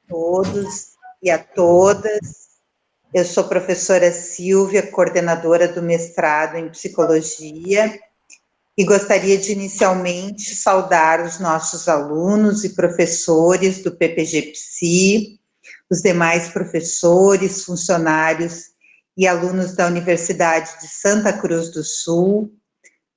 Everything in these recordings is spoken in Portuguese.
Todos e a todas. Eu sou professora Silvia, coordenadora do mestrado em Psicologia, e gostaria de inicialmente saudar os nossos alunos e professores do PPG Psi, os demais professores, funcionários e alunos da Universidade de Santa Cruz do Sul,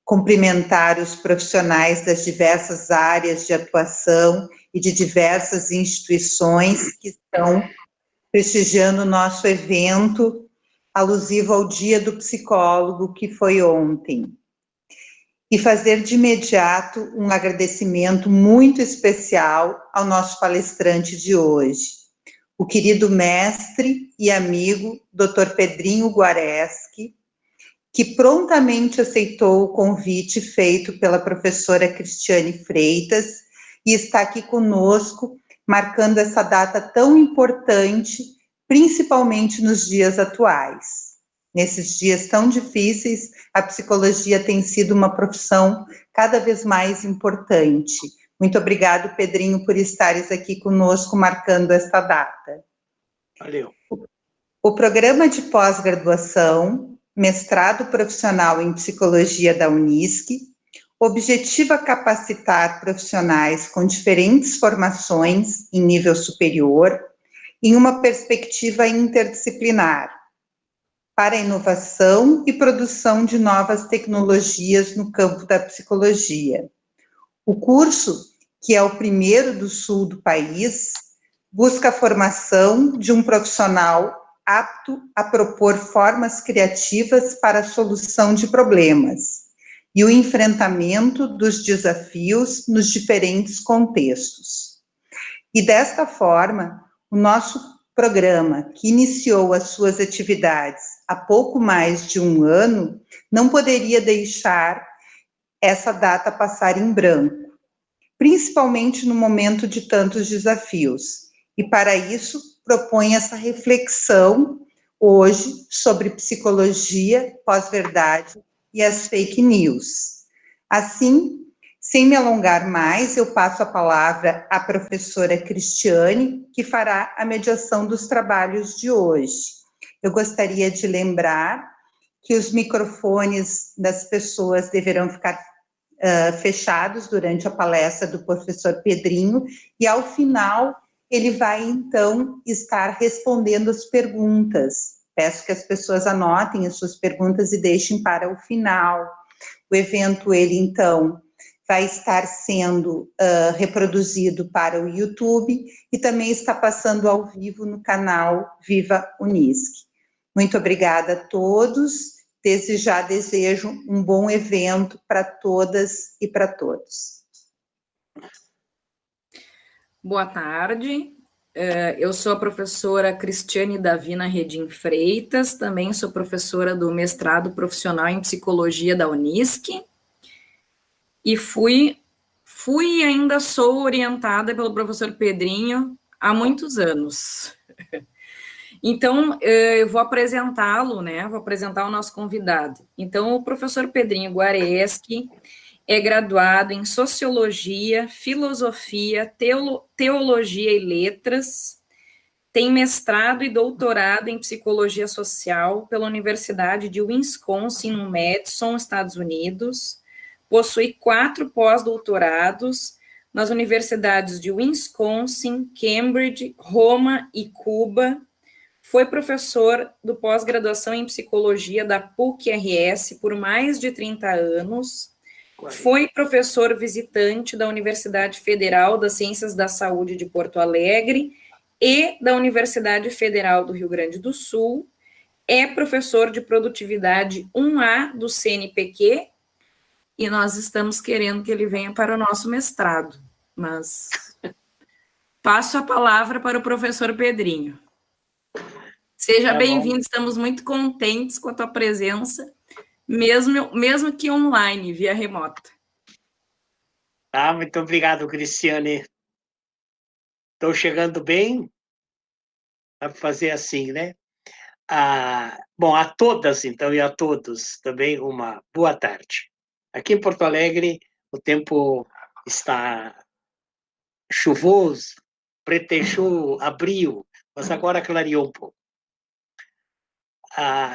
cumprimentar os profissionais das diversas áreas de atuação e de diversas instituições que estão prestigiando o nosso evento alusivo ao Dia do Psicólogo, que foi ontem. E fazer de imediato um agradecimento muito especial ao nosso palestrante de hoje, o querido mestre e amigo, Dr. Pedrinho Guareschi, que prontamente aceitou o convite feito pela professora Cristiane Freitas e está aqui conosco, marcando essa data tão importante, principalmente nos dias atuais. Nesses dias tão difíceis, a psicologia tem sido uma profissão cada vez mais importante. Muito obrigado, Pedrinho, por estares aqui conosco, marcando esta data. Valeu. O programa de pós-graduação, mestrado profissional em psicologia da Unisc, objetiva capacitar profissionais com diferentes formações em nível superior, em uma perspectiva interdisciplinar, para a inovação e produção de novas tecnologias no campo da psicologia. O curso, que é o primeiro do sul do país, busca a formação de um profissional apto a propor formas criativas para a solução de problemas e o enfrentamento dos desafios nos diferentes contextos. E desta forma, o nosso programa, que iniciou as suas atividades há pouco mais de um ano, não poderia deixar essa data passar em branco, principalmente no momento de tantos desafios. E para isso, propõe essa reflexão hoje sobre psicologia, pós-verdade e as fake news. Assim, sem me alongar mais, eu passo a palavra à professora Cristiane, que fará a mediação dos trabalhos de hoje. Eu gostaria de lembrar que os microfones das pessoas deverão ficar fechados durante a palestra do professor Pedrinho, e ao final ele vai, então, estar respondendo as perguntas. Peço que as pessoas anotem as suas perguntas e deixem para o final. O evento, ele, então, vai estar sendo reproduzido para o YouTube e também está passando ao vivo no canal Viva Unisc. Muito obrigada a todos. Desde já desejo um bom evento para todas e para todos. Boa tarde, eu sou a professora Cristiane Davina Redim Freitas, também sou professora do mestrado profissional em psicologia da Unisc, e fui e ainda sou orientada pelo professor Pedrinho há muitos anos. Então, eu vou apresentá-lo, né? Vou apresentar o nosso convidado. Então, o professor Pedrinho Guareschi é graduado em Sociologia, Filosofia, Teologia e Letras, tem mestrado e doutorado em Psicologia Social pela Universidade de Wisconsin, no Madison, Estados Unidos, possui 4 pós-doutorados nas universidades de Wisconsin, Cambridge, Roma e Cuba, foi professor do pós-graduação em Psicologia da PUC-RS por mais de 30 anos, foi professor visitante da Universidade Federal das Ciências da Saúde de Porto Alegre e da Universidade Federal do Rio Grande do Sul, é professor de produtividade 1A do CNPq, e nós estamos querendo que ele venha para o nosso mestrado, mas passo a palavra para o professor Pedrinho. Seja bem-vindo, estamos muito contentes com a tua presença, mesmo que online, via remota. Muito obrigado, Cristiane. Estou chegando bem, dá para fazer assim, né? Bom, a todas, então, e a todos também uma boa tarde. Aqui em Porto Alegre, o tempo está chuvoso, pretextou, abriu, mas agora clareou um pouco.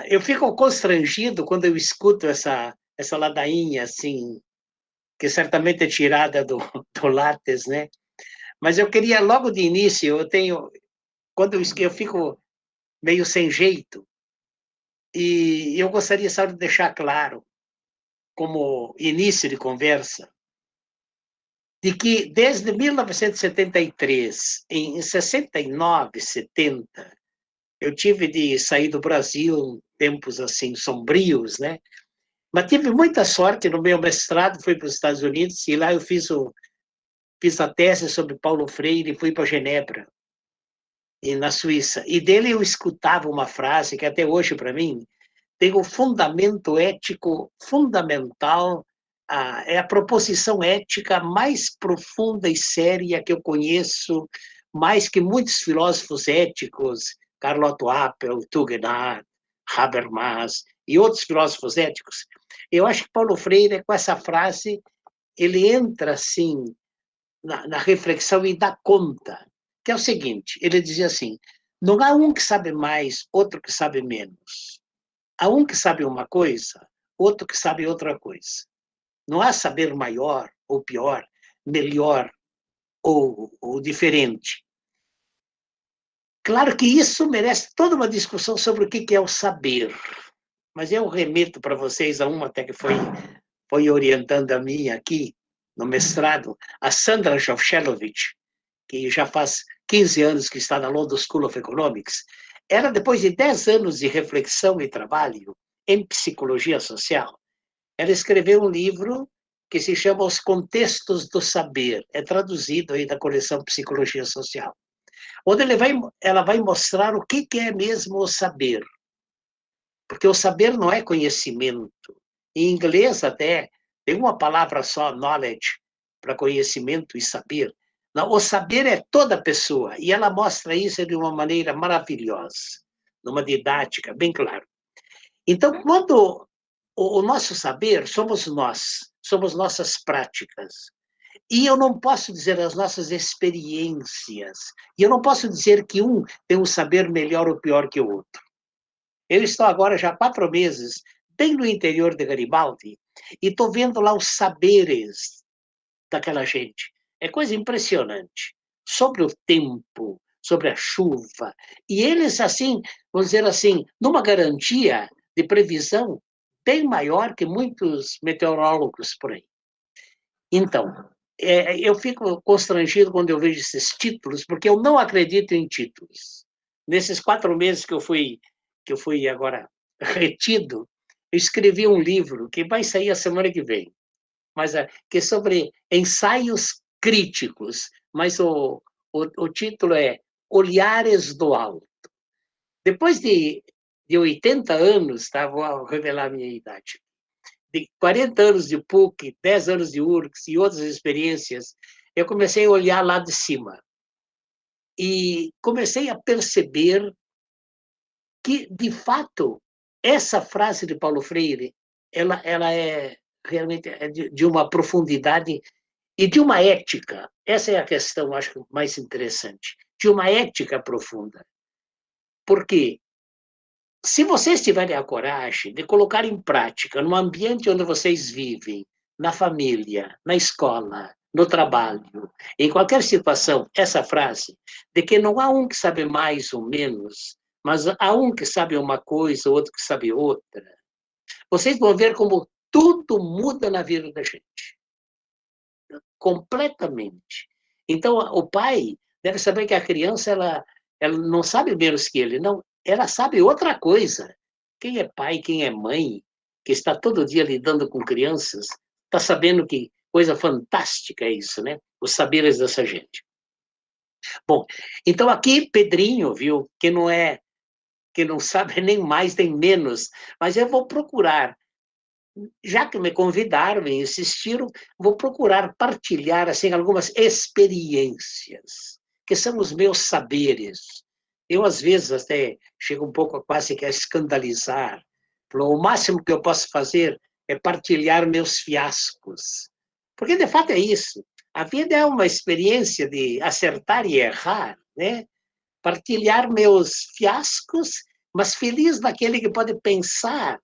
Eu fico constrangido quando eu escuto essa ladainha, assim, que certamente é tirada do Lattes, né? Mas eu queria, logo de início, quando eu fico meio sem jeito, e eu gostaria só de deixar claro, como início de conversa, de que desde 1973, em 69, 70, eu tive de sair do Brasil, tempos assim sombrios, né? Mas tive muita sorte no meu mestrado, fui para os Estados Unidos, e lá eu fiz a tese sobre Paulo Freire e fui para Genebra, e na Suíça. E dele eu escutava uma frase que até hoje, para mim, tem o fundamento ético fundamental, é a proposição ética mais profunda e séria que eu conheço, mais que muitos filósofos éticos, Karl Otto Appel, Tugendhat, Habermas e outros filósofos éticos. Eu acho que Paulo Freire, com essa frase, ele entra, assim, na reflexão e dá conta, que é o seguinte, ele dizia assim, não há um que sabe mais, outro que sabe menos. Há um que sabe uma coisa, outro que sabe outra coisa. Não há saber maior ou pior, melhor ou diferente. Claro que isso merece toda uma discussão sobre o que é o saber, mas eu remeto para vocês a uma até que foi orientando a minha aqui, no mestrado, a Sandra Jovchelovich, que já faz 15 anos que está na London School of Economics. Ela, depois de 10 anos de reflexão e trabalho em psicologia social, ela escreveu um livro que se chama Os Contextos do Saber, é traduzido aí da coleção Psicologia Social, onde ela vai mostrar o que é mesmo o saber, porque o saber não é conhecimento. Em inglês até tem uma palavra só, knowledge, para conhecimento e saber. Não, o saber é toda pessoa, e ela mostra isso de uma maneira maravilhosa, numa didática bem clara. Então, quando o nosso saber somos nós, somos nossas práticas, e eu não posso dizer as nossas experiências, e eu não posso dizer que um tem um saber melhor ou pior que o outro. Eu estou agora já há 4 meses, bem no interior de Garibaldi, e estou vendo lá os saberes daquela gente. É coisa impressionante. Sobre o tempo, sobre a chuva. E eles, assim, vamos dizer assim, numa garantia de previsão bem maior que muitos meteorólogos por aí. Então, eu fico constrangido quando eu vejo esses títulos, porque eu não acredito em títulos. Nesses 4 meses que eu fui agora retido, eu escrevi um livro que vai sair a semana que vem, mas que é sobre ensaios críticos, mas o título é Olhares do Alto. Depois de 80 anos, tá? Vou revelar a minha idade, de 40 anos de PUC, 10 anos de URGS e outras experiências, eu comecei a olhar lá de cima. E comecei a perceber que, de fato, essa frase de Paulo Freire, ela é realmente de uma profundidade e de uma ética. Essa é a questão, acho, mais interessante. De uma ética profunda. Porque se vocês tiverem a coragem de colocar em prática, no ambiente onde vocês vivem, na família, na escola, no trabalho, em qualquer situação, essa frase, de que não há um que sabe mais ou menos, mas há um que sabe uma coisa, outro que sabe outra, vocês vão ver como tudo muda na vida da gente. Completamente. Então, o pai deve saber que a criança, ela não sabe menos que ele, não. Ela sabe outra coisa. Quem é pai, quem é mãe, que está todo dia lidando com crianças, está sabendo que coisa fantástica é isso, né? Os saberes dessa gente. Bom, então aqui Pedrinho, viu, que não sabe nem mais nem menos, mas eu vou procurar, já que me convidaram e insistiram, vou procurar partilhar assim algumas experiências que são os meus saberes. Eu, às vezes, até chego um pouco quase que a escandalizar. O máximo que eu posso fazer é partilhar meus fiascos. Porque, de fato, é isso. A vida é uma experiência de acertar e errar, né? Partilhar meus fiascos, mas feliz daquele que pode pensar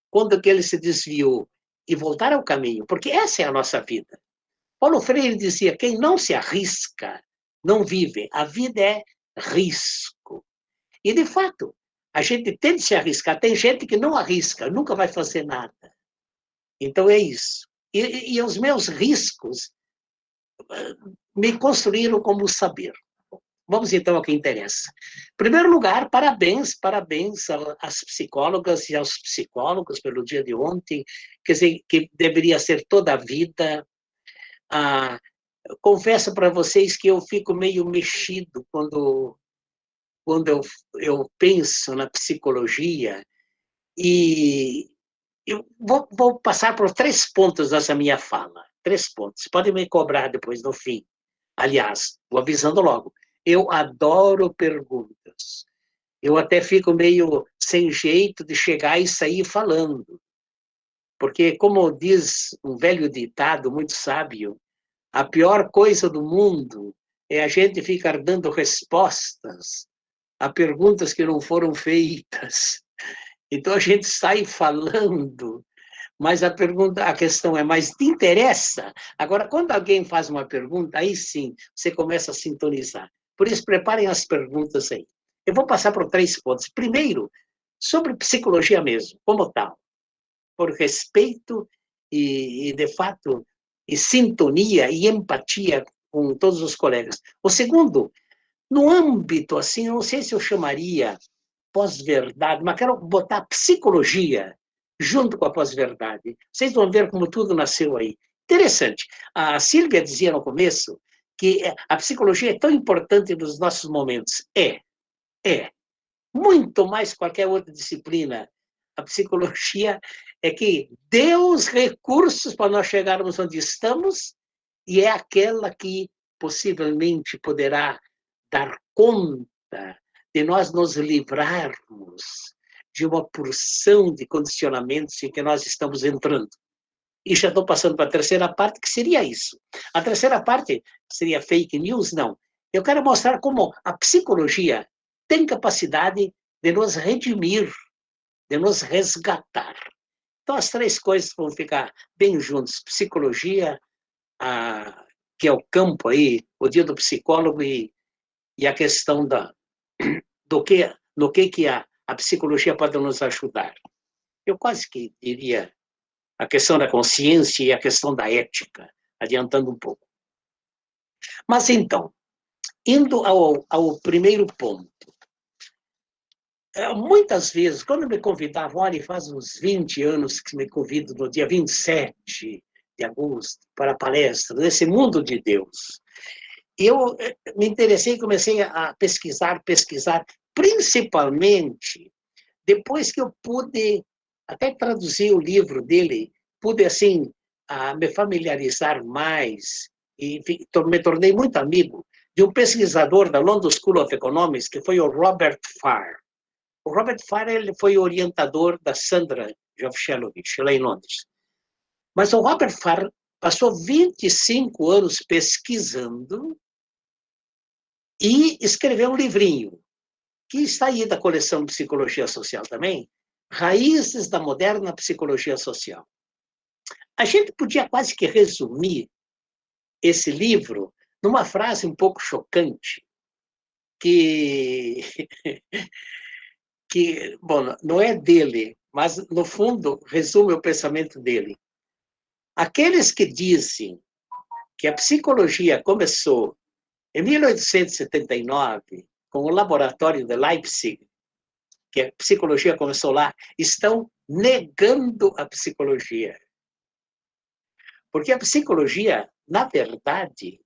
quando que ele se desviou e voltar ao caminho, porque essa é a nossa vida. Paulo Freire dizia, quem não se arrisca, não vive. A vida é risco. E, de fato, a gente tem de se arriscar. Tem gente que não arrisca, nunca vai fazer nada. Então, é isso. E os meus riscos me construíram como saber. Vamos, então, ao que interessa. Em primeiro lugar, parabéns às psicólogas e aos psicólogos pelo dia de ontem, quer dizer, que deveria ser toda a vida. Confesso para vocês que eu fico meio mexido quando eu penso na psicologia, e eu vou passar por 3 pontos dessa minha fala. 3 pontos. Podem me cobrar depois, no fim. Aliás, vou avisando logo. Eu adoro perguntas. Eu até fico meio sem jeito de chegar e sair falando. Porque, como diz um velho ditado muito sábio, a pior coisa do mundo é a gente ficar dando respostas a perguntas que não foram feitas. Então, a gente sai falando, mas a questão é, mas te interessa? Agora, quando alguém faz uma pergunta, aí sim, você começa a sintonizar. Por isso, preparem as perguntas aí. Eu vou passar por 3 pontos. Primeiro, sobre psicologia mesmo, como tal. Por respeito e, de fato, e sintonia e empatia com todos os colegas. O segundo, no âmbito, assim, não sei se eu chamaria pós-verdade, mas quero botar psicologia junto com a pós-verdade. Vocês vão ver como tudo nasceu aí. Interessante. A Sílvia dizia no começo que a psicologia é tão importante nos nossos momentos. É. Muito mais que qualquer outra disciplina. A psicologia é que deu os recursos para nós chegarmos onde estamos e é aquela que possivelmente poderá dar conta de nós nos livrarmos de uma porção de condicionamentos em que nós estamos entrando. E já estou passando para a terceira parte, que seria isso. A terceira parte seria fake news? Não. Eu quero mostrar como a psicologia tem capacidade de nos redimir, de nos resgatar. Então, as 3 coisas vão ficar bem juntas. Psicologia, que é o campo aí, o dia do psicólogo, e a questão no que a psicologia pode nos ajudar. Eu quase que diria a questão da consciência e a questão da ética, adiantando um pouco. Mas, então, indo ao primeiro ponto, muitas vezes, quando me convidavam, olha, faz uns 20 anos que me convido no dia 27 de agosto para a palestra nesse mundo de Deus, eu me interessei e comecei a pesquisar, principalmente depois que eu pude até traduzir o livro dele, pude, assim, me familiarizar mais e me tornei muito amigo de um pesquisador da London School of Economics, que foi o Robert Farr. O Robert Farr, ele foi orientador da Sandra Jovchelovich, lá em Londres. Mas o Robert Farr passou 25 anos pesquisando e escreveu um livrinho, que está aí da coleção Psicologia Social também, Raízes da Moderna Psicologia Social. A gente podia quase que resumir esse livro numa frase um pouco chocante, que bom, não é dele, mas, no fundo, resume o pensamento dele. Aqueles que dizem que a psicologia começou em 1879, com o laboratório de Leipzig, que a psicologia começou lá, estão negando a psicologia. Porque a psicologia, na verdade,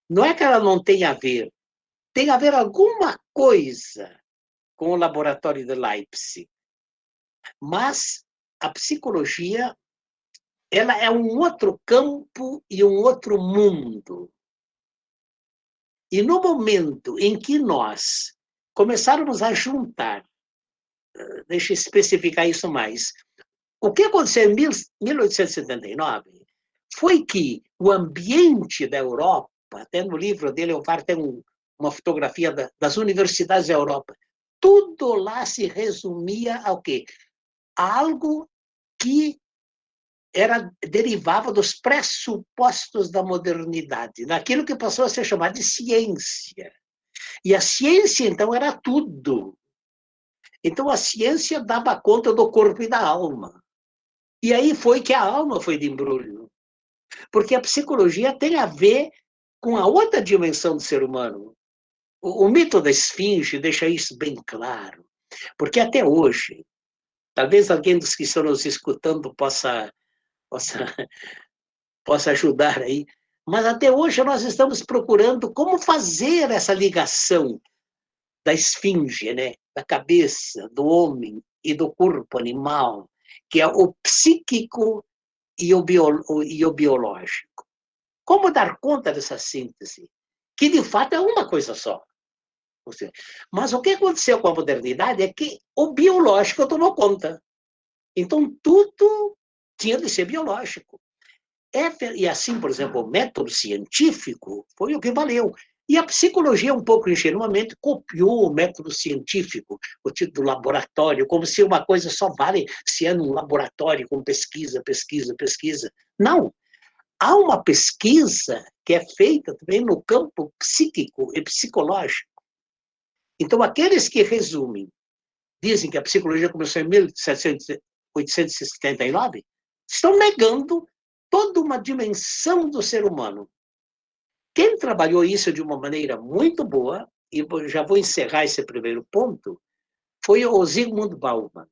não é que ela não tenha a ver, tem a ver alguma coisa com o laboratório de Leipzig. Mas a psicologia, ela é um outro campo e um outro mundo. E no momento em que nós começarmos a juntar, deixa eu especificar isso mais, o que aconteceu em 1879 foi que o ambiente da Europa, até no livro dele, o VAR tem uma fotografia das universidades da Europa, tudo lá se resumia ao quê? A algo que derivava dos pressupostos da modernidade, daquilo que passou a ser chamado de ciência. E a ciência, então, era tudo. Então, a ciência dava conta do corpo e da alma. E aí foi que a alma foi de embrulho. Porque a psicologia tem a ver com a outra dimensão do ser humano. O mito da esfinge deixa isso bem claro. Porque até hoje, talvez alguém dos que estão nos escutando possa ajudar aí, mas até hoje nós estamos procurando como fazer essa ligação da esfinge, né? Da cabeça do homem e do corpo animal, que é o psíquico e o biológico. Como dar conta dessa síntese? Que, de fato, é uma coisa só. Mas o que aconteceu com a modernidade é que o biológico tomou conta. Então, tudo tinha de ser biológico. E assim, por exemplo, o método científico foi o que valeu. E a psicologia, um pouco ingenuamente, copiou o método científico, o tipo do laboratório, como se uma coisa só vale se é num laboratório com pesquisa. Não. Há uma pesquisa que é feita também no campo psíquico e psicológico. Então, aqueles que resumem, dizem que a psicologia começou em 1879, estão negando toda uma dimensão do ser humano. Quem trabalhou isso de uma maneira muito boa, e já vou encerrar esse primeiro ponto, foi o Zygmunt Bauman.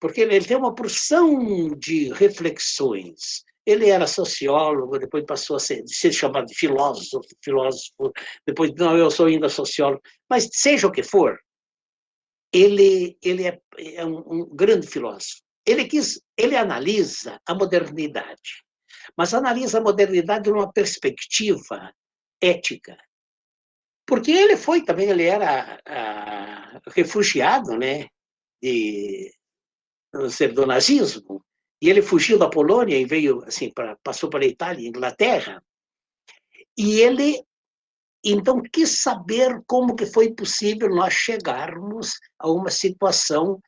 Porque ele tem uma porção de reflexões. Ele era sociólogo, depois passou a ser chamado de filósofo, depois, não, eu sou ainda sociólogo. Mas seja o que for, ele é um grande filósofo. Ele analisa a modernidade, mas analisa a modernidade numa perspectiva ética. Porque ele era refugiado, né, do nazismo, e ele fugiu da Polônia e veio, assim, passou para a Itália e Inglaterra, e ele, então, quis saber como que foi possível nós chegarmos a uma situação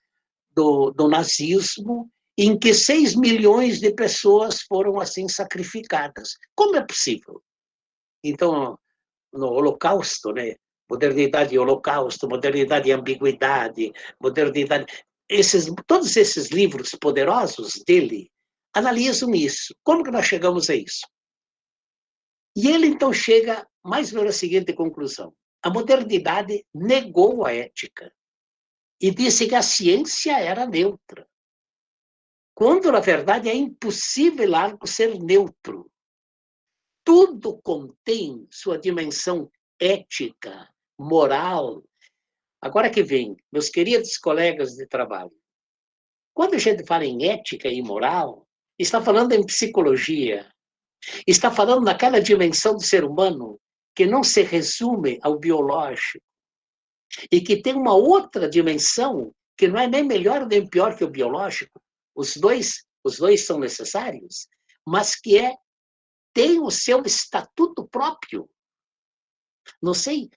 do nazismo em que 6 milhões de pessoas foram, assim, sacrificadas. Como é possível? Então, no Holocausto, né? Modernidade e Holocausto, modernidade e ambiguidade, modernidade... todos esses livros poderosos dele analisam isso. Como que nós chegamos a isso? E ele, então, chega mais ou menos à seguinte conclusão. A modernidade negou a ética e disse que a ciência era neutra, quando, na verdade, é impossível algo ser neutro. Tudo contém sua dimensão ética, moral. Agora que vem, meus queridos colegas de trabalho, quando a gente fala em ética e moral, está falando em psicologia, está falando naquela dimensão do ser humano que não se resume ao biológico e que tem uma outra dimensão que não é nem melhor nem pior que o biológico. Os dois são necessários, mas que tem o seu estatuto próprio. Não sei,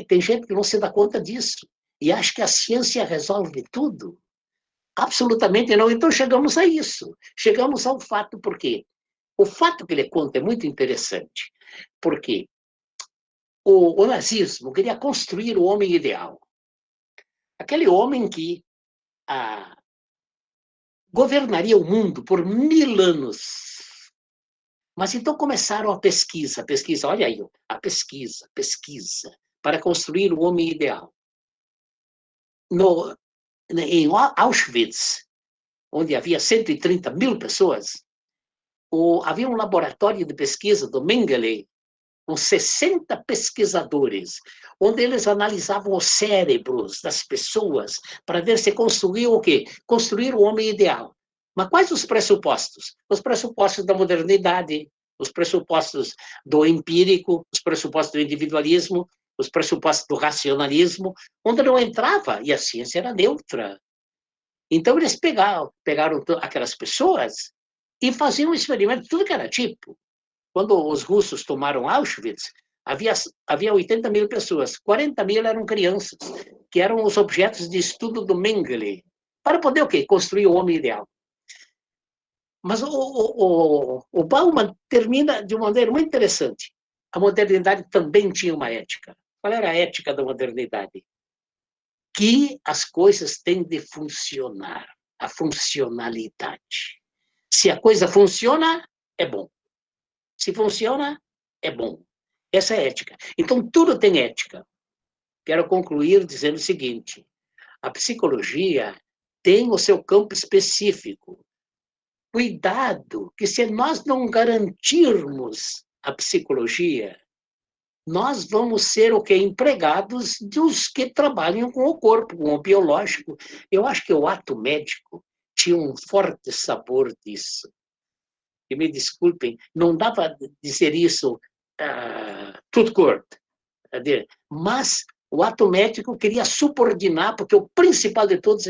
tem gente que não se dá conta disso e acha que a ciência resolve tudo. Absolutamente não. Então chegamos a isso. Chegamos ao fato, por quê? O fato que ele conta é muito interessante, porque o nazismo queria construir o homem ideal. Aquele homem que governaria o mundo por 1000 anos. Mas então começaram a pesquisa, olha aí, a pesquisa, para construir o homem ideal. Em Auschwitz, onde havia 130 mil pessoas, havia um laboratório de pesquisa do Mengele, com 60 pesquisadores, onde eles analisavam os cérebros das pessoas para ver se construíam o quê? Construir o homem ideal. Mas quais os pressupostos? Os pressupostos da modernidade, os pressupostos do empírico, os pressupostos do individualismo, os pressupostos do racionalismo, onde não entrava, e a ciência era neutra. Então, eles pegaram aquelas pessoas e faziam um experimento, tudo que era tipo. Quando os russos tomaram Auschwitz, havia 80 mil pessoas, 40 mil eram crianças, que eram os objetos de estudo do Mengele, para poder o quê? Construir o homem ideal. Mas o Bauman termina de uma maneira muito interessante. A modernidade também tinha uma ética. Qual era a ética da modernidade? Que as coisas têm de funcionar, a funcionalidade. Se a coisa funciona, é bom. Se funciona, é bom. Essa é a ética. Então, tudo tem ética. Quero concluir dizendo o seguinte: a psicologia tem o seu campo específico. Cuidado, que se nós não garantirmos a psicologia, nós vamos ser o quê? Empregados dos que trabalham com o corpo, com o biológico. Eu acho que o ato médico tinha um forte sabor disso. E me desculpem, não dá para dizer isso tudo curto. Mas o ato médico queria subordinar, porque o principal de todos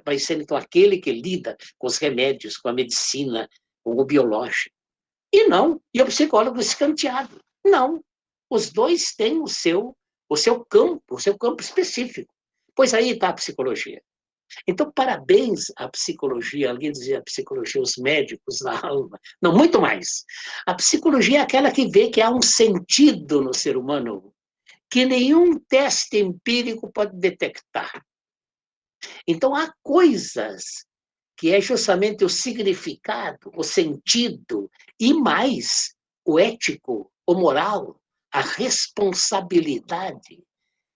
vai ser então aquele que lida com os remédios, com a medicina, com o biológico. E não, e o psicólogo escanteado. Não, os dois têm o seu campo específico. Pois aí está a psicologia. Então, parabéns à psicologia, alguém dizia a psicologia, os médicos da alma. Não, muito mais. A psicologia é aquela que vê que há um sentido no ser humano que nenhum teste empírico pode detectar. Então, há coisas que é justamente o significado, o sentido, e mais o ético, o moral, a responsabilidade,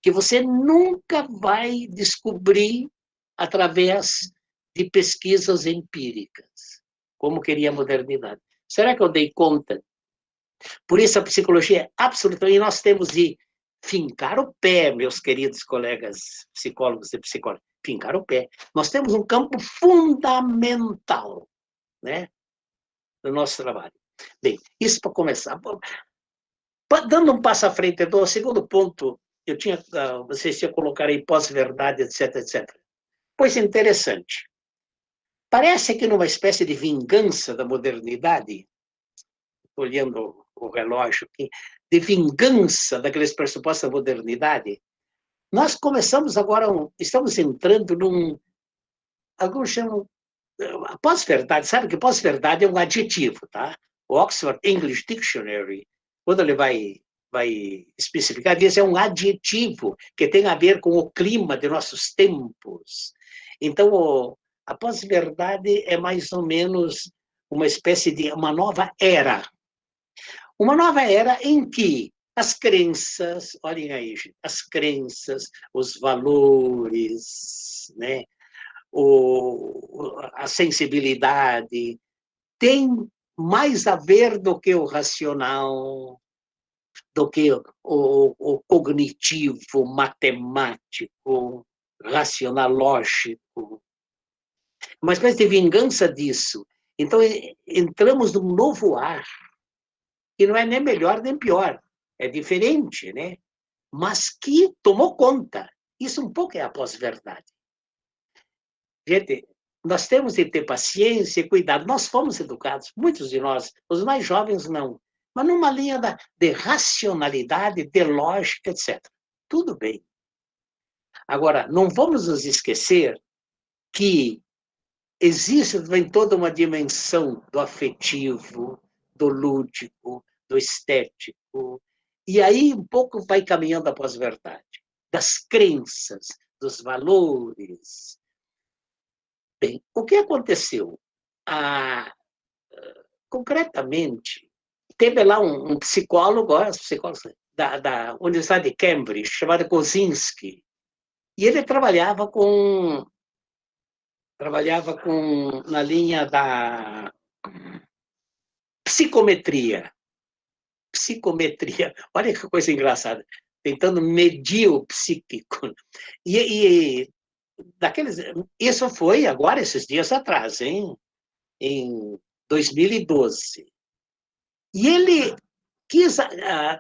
que você nunca vai descobrir através de pesquisas empíricas, como queria a modernidade. Será que eu dei conta? Por isso a psicologia é absolutamente... E nós temos de fincar o pé, meus queridos colegas psicólogos e psicólogas, fincar o pé. Nós temos um campo fundamental, né, no nosso trabalho. Bem, isso para começar. Dando um passo à frente, então, o segundo ponto, vocês tinham colocado aí pós-verdade, etc, etc. Pois interessante. Parece que numa espécie de vingança da modernidade, olhando o relógio aqui, de vingança daqueles pressupostos da modernidade, nós começamos agora, estamos entrando alguns chamam, pós-verdade, sabe que pós-verdade é um adjetivo, tá? O Oxford English Dictionary, quando ele vai especificar, diz é um adjetivo que tem a ver com o clima de nossos tempos. Então, a pós-verdade é mais ou menos uma espécie de uma nova era. Uma nova era em que as crenças, olhem aí, gente, as crenças, os valores, né, a sensibilidade, tem mais a ver do que o racional, do que o cognitivo, matemático, racionalógico. Uma espécie de vingança disso. Então, entramos num novo ar, que não é nem melhor nem pior, é diferente, né? Mas que tomou conta. Isso um pouco é a pós-verdade. Gente, nós temos de ter paciência e cuidado. Nós fomos educados, muitos de nós, os mais jovens não, mas numa linha de racionalidade, de lógica, etc. Tudo bem. Agora, não vamos nos esquecer que existe também toda uma dimensão do afetivo, do lúdico, do estético, e aí um pouco vai caminhando a pós-verdade, das crenças, dos valores. Bem, o que aconteceu? Concretamente, teve lá um psicólogo da Universidade de Cambridge, chamado Kozinski, e ele trabalhava na linha da psicometria. Psicometria, olha que coisa engraçada, tentando medir o psíquico. Isso foi agora, esses dias atrás, hein? Em 2012. E ele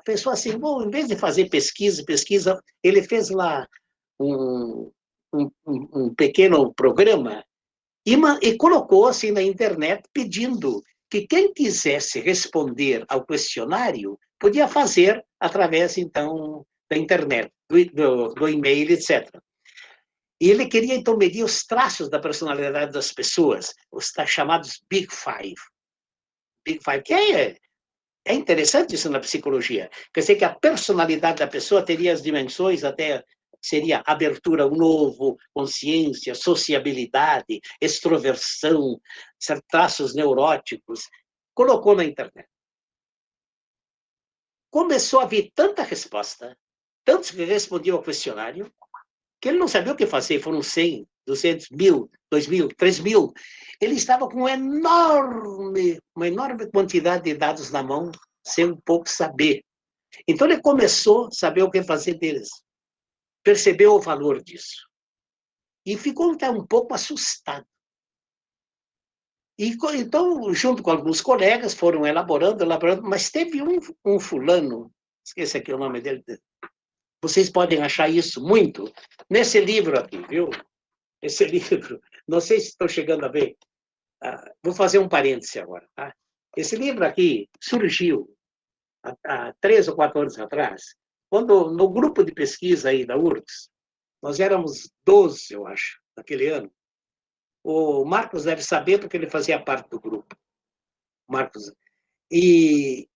pensou assim, bom, em vez de fazer pesquisa, ele fez lá um pequeno programa e colocou assim na internet pedindo que quem quisesse responder ao questionário podia fazer através, então, da internet, do e-mail, etc. E ele queria, então, medir os traços da personalidade das pessoas, os chamados Big Five. Big Five, que é interessante isso na psicologia. Quer dizer que a personalidade da pessoa teria as dimensões até, seria abertura ao novo, consciência, sociabilidade, extroversão, traços neuróticos. Colocou na internet. Começou a vir tanta resposta, tantos que respondiam ao questionário, que ele não sabia o que fazer. Foram 100, 200 mil, 2.000, 3.000. Ele estava com uma enorme quantidade de dados na mão, sem um pouco saber. Então ele começou a saber o que fazer deles. Percebeu o valor disso. E ficou até um pouco assustado. E, então, junto com alguns colegas, foram elaborando, mas teve um fulano, esqueci aqui o nome dele, vocês podem achar isso muito nesse livro aqui, viu? Esse livro, não sei se estão chegando a ver. Vou fazer um parêntese agora, tá? Esse livro aqui surgiu há 3 ou 4 anos atrás, quando no grupo de pesquisa aí da URGS, nós éramos 12, eu acho, naquele ano. O Marcos deve saber porque ele fazia parte do grupo. Marcos. E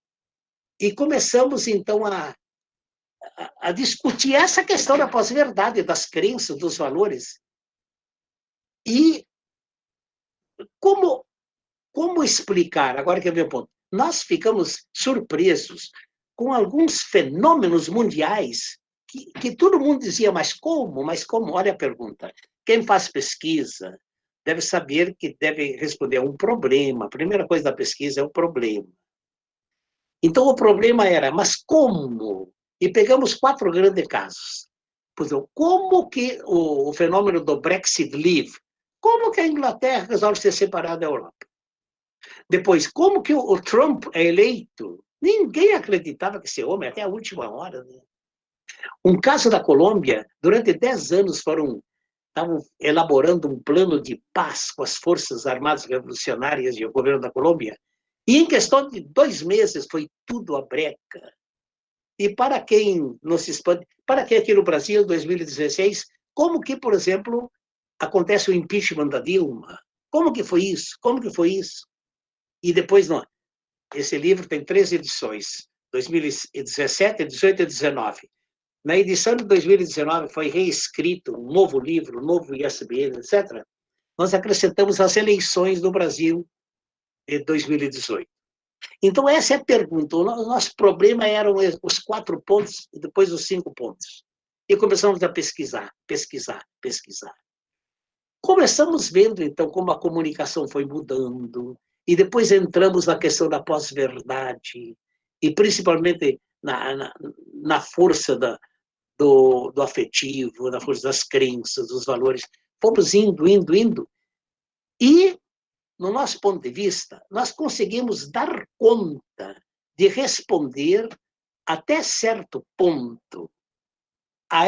começamos, então, a discutir essa questão da pós-verdade, das crenças, dos valores. E como explicar, agora que é o meu ponto, nós ficamos surpresos com alguns fenômenos mundiais que todo mundo dizia, mas como? Olha a pergunta. Quem faz pesquisa deve saber que deve responder a um problema. A primeira coisa da pesquisa é o problema. Então, o problema era, mas como? E pegamos 4 grandes casos. Como que o fenômeno do Brexit Leave, como que a Inglaterra resolve se separar da Europa? Depois, como que o Trump é eleito? Ninguém acreditava que esse homem, até a última hora. Né? Um caso da Colômbia, durante 10 anos estavam elaborando um plano de paz com as Forças Armadas Revolucionárias e o governo da Colômbia, e em questão de 2 meses foi tudo a breca. E para quem não se expande, para quem aqui no Brasil, em 2016, como que, por exemplo, acontece o impeachment da Dilma? Como que foi isso? E depois, não. Esse livro tem 3 edições, 2017, 18 e 19. Na edição de 2019 foi reescrito um novo livro, um novo ISBN, etc. Nós acrescentamos as eleições do Brasil de 2018. Então, essa é a pergunta. O nosso problema eram os 4 pontos e depois os 5 pontos. E começamos a pesquisar. Começamos vendo, então, como a comunicação foi mudando, e depois entramos na questão da pós-verdade, e principalmente na força do afetivo, na força das crenças, dos valores. Fomos indo. E, no nosso ponto de vista, nós conseguimos dar conta de responder até certo ponto a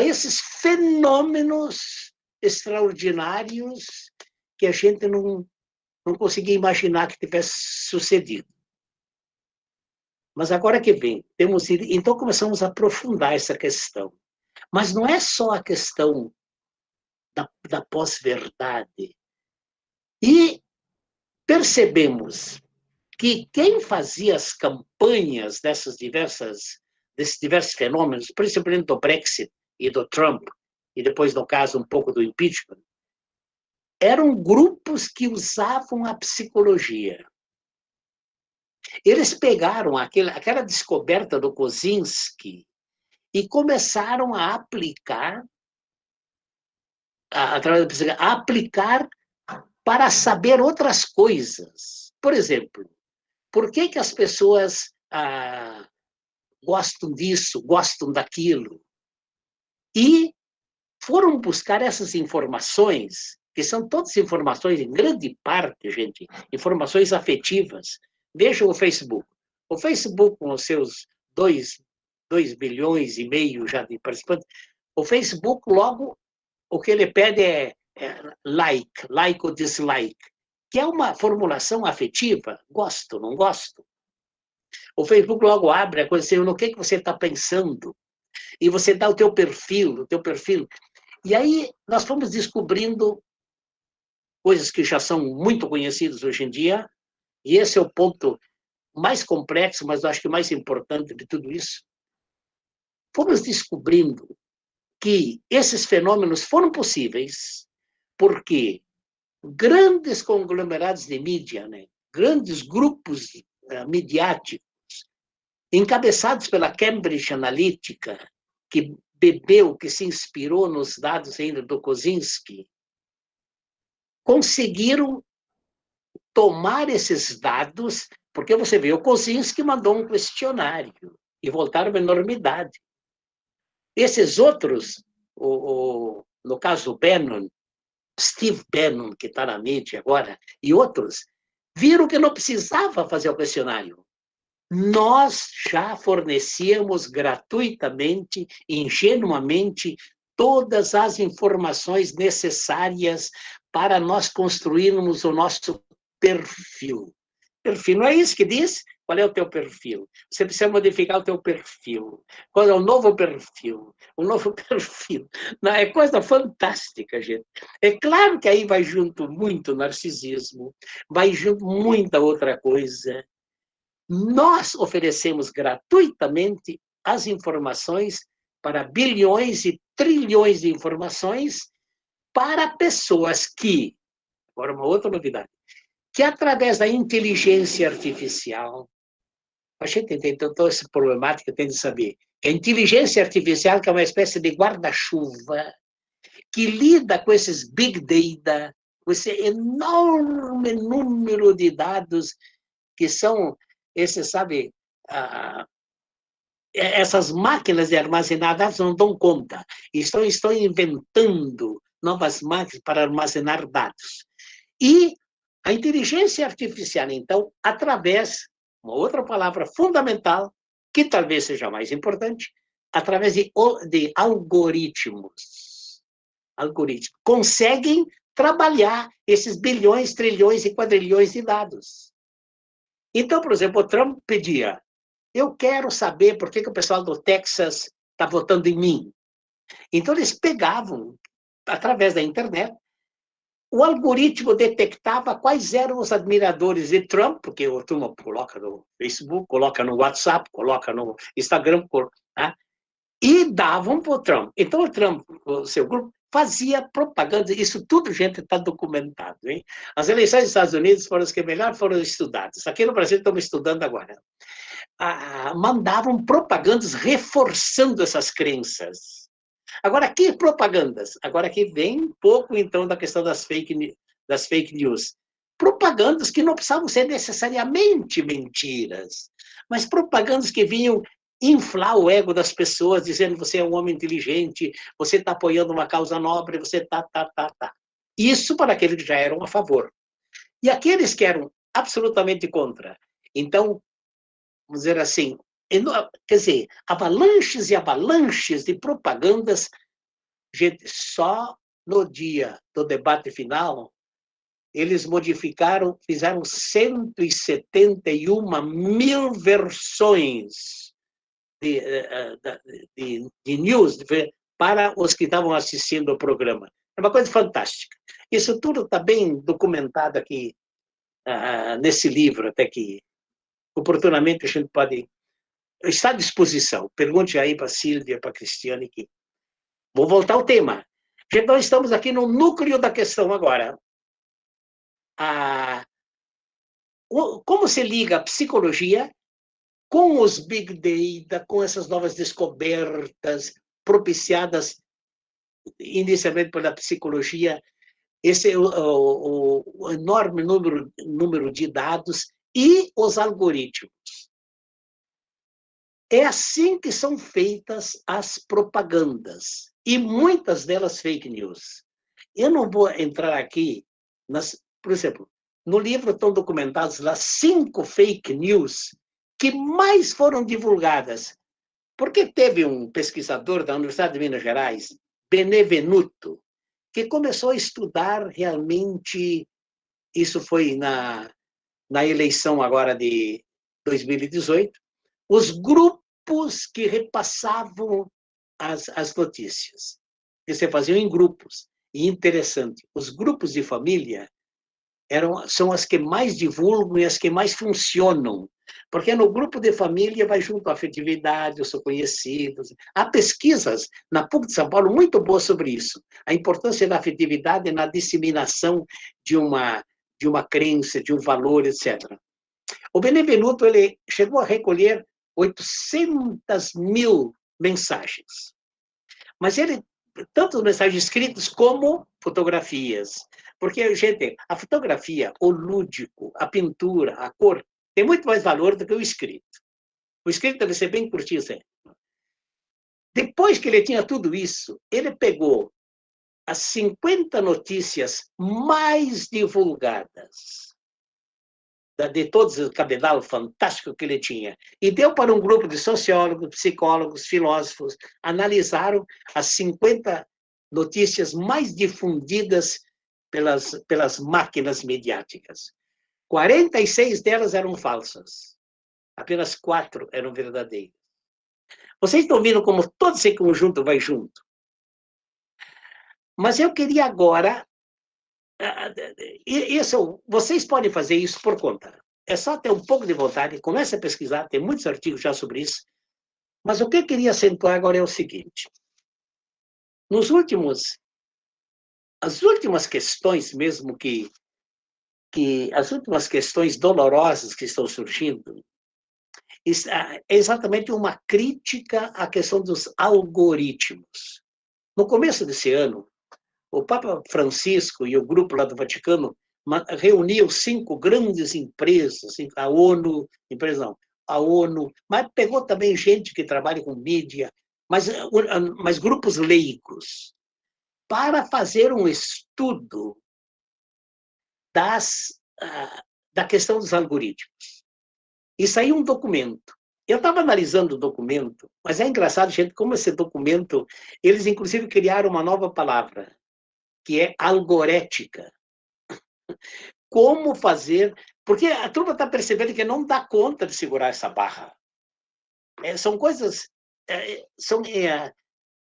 esses fenômenos extraordinários que a gente não conseguia imaginar que tivesse sucedido. Mas agora que vem, então começamos a aprofundar essa questão. Mas não é só a questão da pós-verdade. E percebemos que quem fazia as campanhas desses diversos fenômenos, principalmente do Brexit e do Trump, e depois, no caso, um pouco do impeachment, eram grupos que usavam a psicologia. Eles pegaram aquela descoberta do Kozinski e começaram a aplicar para saber outras coisas. Por exemplo, por que as pessoas gostam disso, gostam daquilo? E foram buscar essas informações, que são todas informações, em grande parte, gente, informações afetivas. Vejam o Facebook. O Facebook, com os seus 2 bilhões e meio já de participantes, o Facebook, logo, o que ele pede é like ou dislike, que é uma formulação afetiva, gosto, não gosto. O Facebook logo abre a coisa assim, no que você está pensando, e você dá o teu perfil. E aí nós fomos descobrindo coisas que já são muito conhecidas hoje em dia, e esse é o ponto mais complexo, mas eu acho que mais importante de tudo isso. Fomos descobrindo que esses fenômenos foram possíveis porque grandes conglomerados de mídia, né, grandes grupos midiáticos, encabeçados pela Cambridge Analytica, que bebeu, que se inspirou nos dados ainda do Kozinski, conseguiram tomar esses dados, porque você vê, o Kozinski mandou um questionário e voltaram uma enormidade. Esses outros, no caso o Bannon, Steve Bannon, que está na mídia agora, e outros, viram que não precisava fazer o questionário. Nós já fornecíamos gratuitamente, ingenuamente, todas as informações necessárias para nós construirmos o nosso perfil. Perfil, não é isso que diz? Qual é o teu perfil? Você precisa modificar o teu perfil. Qual é o novo perfil? O novo perfil. Não, é coisa fantástica, gente. É claro que aí vai junto muito narcisismo, vai junto muita outra coisa. Nós oferecemos gratuitamente as informações para bilhões e trilhões de informações para pessoas que, agora uma outra novidade, que através da inteligência artificial, a gente tem toda essa problemática, tem de saber que a inteligência artificial, que é uma espécie de guarda-chuva, que lida com esses big data, com esse enorme número de dados que são esses, sabe, essas máquinas de armazenar dados não dão conta. Estão inventando novas máquinas para armazenar dados. E a inteligência artificial, então, através, uma outra palavra fundamental, que talvez seja mais importante, através de algoritmos. Algoritmos. Conseguem trabalhar esses bilhões, trilhões e quadrilhões de dados. Então, por exemplo, o Trump pedia, eu quero saber por que o pessoal do Texas está votando em mim. Então, eles pegavam, através da internet, o algoritmo detectava quais eram os admiradores de Trump, porque o Trump coloca no Facebook, coloca no WhatsApp, coloca no Instagram, né? E davam para o Trump. Então, o Trump, o seu grupo, fazia propaganda. Isso tudo, gente, está documentado. Hein? As eleições dos Estados Unidos foram as que melhor foram estudadas. Aqui no Brasil estamos estudando agora. Mandavam propagandas reforçando essas crenças. Agora, que propagandas? Agora que vem um pouco, então, da questão das fake news. Propagandas que não precisavam ser necessariamente mentiras, mas propagandas que vinham inflar o ego das pessoas, dizendo você é um homem inteligente, você está apoiando uma causa nobre, você tá. Isso para aqueles que já eram a favor. E aqueles que eram absolutamente contra. Então, vamos dizer assim, quer dizer, avalanches e avalanches de propagandas, gente, só no dia do debate final, eles modificaram, fizeram 171 mil versões de news para os que estavam assistindo ao programa. É uma coisa fantástica. Isso tudo está bem documentado aqui nesse livro, até que oportunamente a gente pode... Está à disposição. Pergunte aí para a Sílvia, para a Cristiane. Que... Vou voltar ao tema. Nós estamos aqui no núcleo da questão agora. Como se liga a psicologia com os big data, com essas novas descobertas propiciadas inicialmente pela psicologia, esse o enorme número de dados e os algoritmos. É assim que são feitas as propagandas, e muitas delas fake news. Eu não vou entrar aqui, por exemplo, no livro estão documentados lá 5 fake news que mais foram divulgadas. Porque teve um pesquisador da Universidade de Minas Gerais, Benevenuto, que começou a estudar realmente, isso foi na eleição agora de 2018, os grupos que repassavam as notícias. Que você fazia em grupos. E interessante, os grupos de família são as que mais divulgam e as que mais funcionam. Porque no grupo de família vai junto a afetividade, os conhecidos. Há pesquisas na PUC de São Paulo muito boas sobre isso. A importância da afetividade na disseminação de uma crença, de um valor, etc. O Benevenuto ele chegou a recolher 800.000 mensagens. Mas ele, tanto mensagens escritas como fotografias. Porque, gente, a fotografia, o lúdico, a pintura, a cor, tem muito mais valor do que o escrito. O escrito deve ser bem curtinho sempre. Depois que ele tinha tudo isso, ele pegou as 50 notícias mais divulgadas de todos o cabedal fantástico que ele tinha, e deu para um grupo de sociólogos, psicólogos, filósofos, analisaram as 50 notícias mais difundidas pelas máquinas mediáticas. 46 delas eram falsas. Apenas 4 eram verdadeiras. Vocês estão vendo como todo esse conjunto vai junto? Mas eu queria agora... vocês podem fazer isso por conta. É só ter um pouco de vontade, comece a pesquisar, tem muitos artigos já sobre isso. Mas o que eu queria acentuar agora é o seguinte. As últimas questões mesmo as últimas questões dolorosas que estão surgindo é exatamente uma crítica à questão dos algoritmos. No começo desse ano, o Papa Francisco e o grupo lá do Vaticano reuniu 5 grandes empresas, a ONU, mas pegou também gente que trabalha com mídia, mas grupos leigos, para fazer um estudo da questão dos algoritmos. E saiu um documento. Eu estava analisando o documento, mas é engraçado, gente, como esse documento, eles inclusive criaram uma nova palavra, que é algorética. Como fazer... Porque a turma está percebendo que não dá conta de segurar essa barra. São coisas...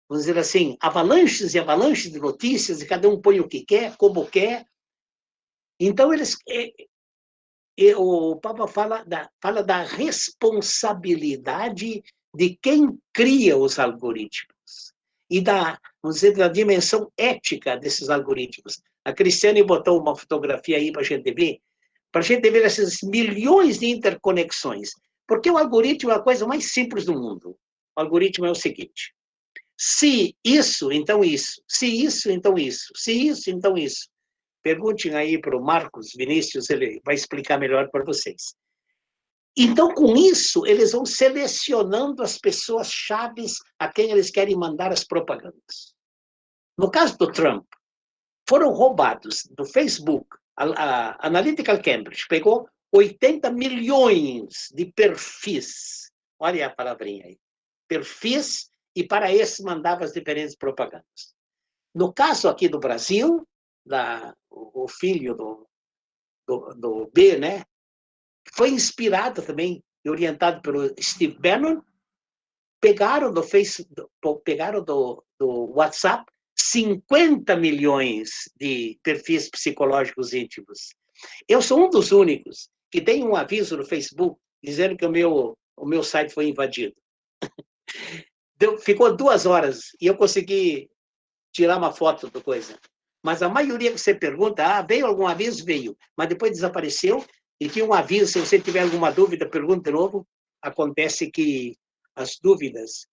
vamos dizer assim, avalanches e avalanches de notícias, e cada um põe o que quer, como quer. Então, o Papa fala da responsabilidade de quem cria os algoritmos e vamos dizer, da dimensão ética desses algoritmos. A Cristiane botou uma fotografia aí para a gente ver essas milhões de interconexões. Porque o algoritmo é a coisa mais simples do mundo. O algoritmo é o seguinte: se isso, então isso. Se isso, então isso. Se isso, então isso. Perguntem aí para o Marcos Vinícius, ele vai explicar melhor para vocês. Então, com isso, eles vão selecionando as pessoas chaves a quem eles querem mandar as propagandas. No caso do Trump, foram roubados do Facebook, a Analytical Cambridge pegou 80 milhões de perfis. Olha a palavrinha aí. Perfis, e para esses mandava as diferentes propagandas. No caso aqui do Brasil, o filho do B, né, foi inspirado também e orientado pelo Steve Bannon, pegaram do WhatsApp 50 milhões de perfis psicológicos íntimos. Eu sou um dos únicos que tem um aviso no Facebook dizendo que o meu site foi invadido. Ficou 2 horas e eu consegui tirar uma foto da coisa. Mas a maioria que você pergunta, veio algum aviso? Veio. Mas depois desapareceu e tinha um aviso, se você tiver alguma dúvida, pergunta de novo. Acontece que as dúvidas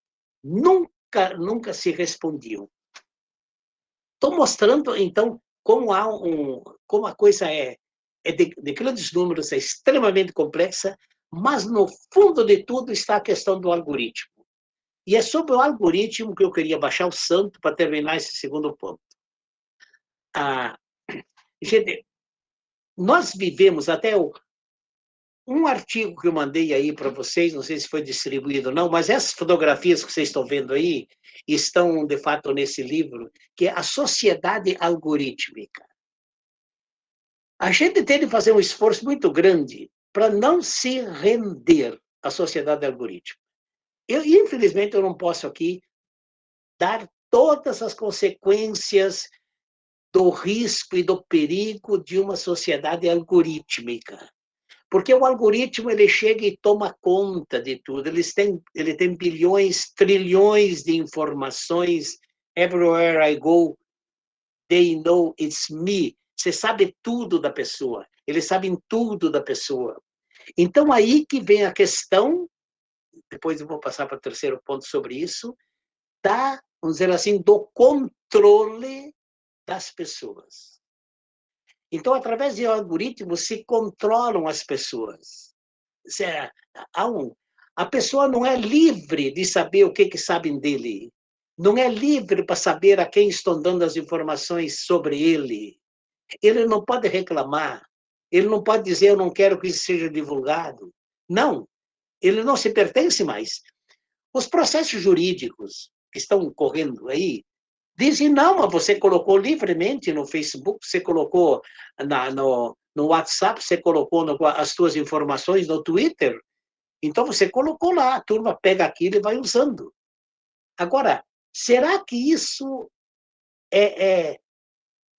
nunca se respondiam. Estou mostrando, então, como a coisa é de grandes números, é extremamente complexa, mas no fundo de tudo está a questão do algoritmo. E é sobre o algoritmo que eu queria baixar o santo para terminar esse segundo ponto. Gente, nós vivemos até um artigo que eu mandei aí para vocês, não sei se foi distribuído ou não, mas essas fotografias que vocês estão vendo aí estão, de fato, nesse livro, que é A Sociedade Algorítmica. A gente tem de fazer um esforço muito grande para não se render à sociedade algorítmica. Infelizmente, eu não posso aqui dar todas as consequências do risco e do perigo de uma sociedade algorítmica. Porque o algoritmo, ele chega e toma conta de tudo. Ele tem bilhões, trilhões de informações. Everywhere I go, they know it's me. Você sabe tudo da pessoa. Eles sabem tudo da pessoa. Então, aí que vem a questão, depois eu vou passar para o terceiro ponto sobre isso, vamos dizer assim, do controle das pessoas. Então, através de algoritmos, se controlam as pessoas. A pessoa não é livre de saber o que sabem dele. Não é livre para saber a quem estão dando as informações sobre ele. Ele não pode reclamar. Ele não pode dizer, eu não quero que isso seja divulgado. Não. Ele não se pertence mais. Os processos jurídicos que estão correndo aí dizem, não, mas você colocou livremente no Facebook, você colocou no WhatsApp, você colocou as suas informações no Twitter, então você colocou lá, a turma pega aquilo e vai usando. Agora, será que isso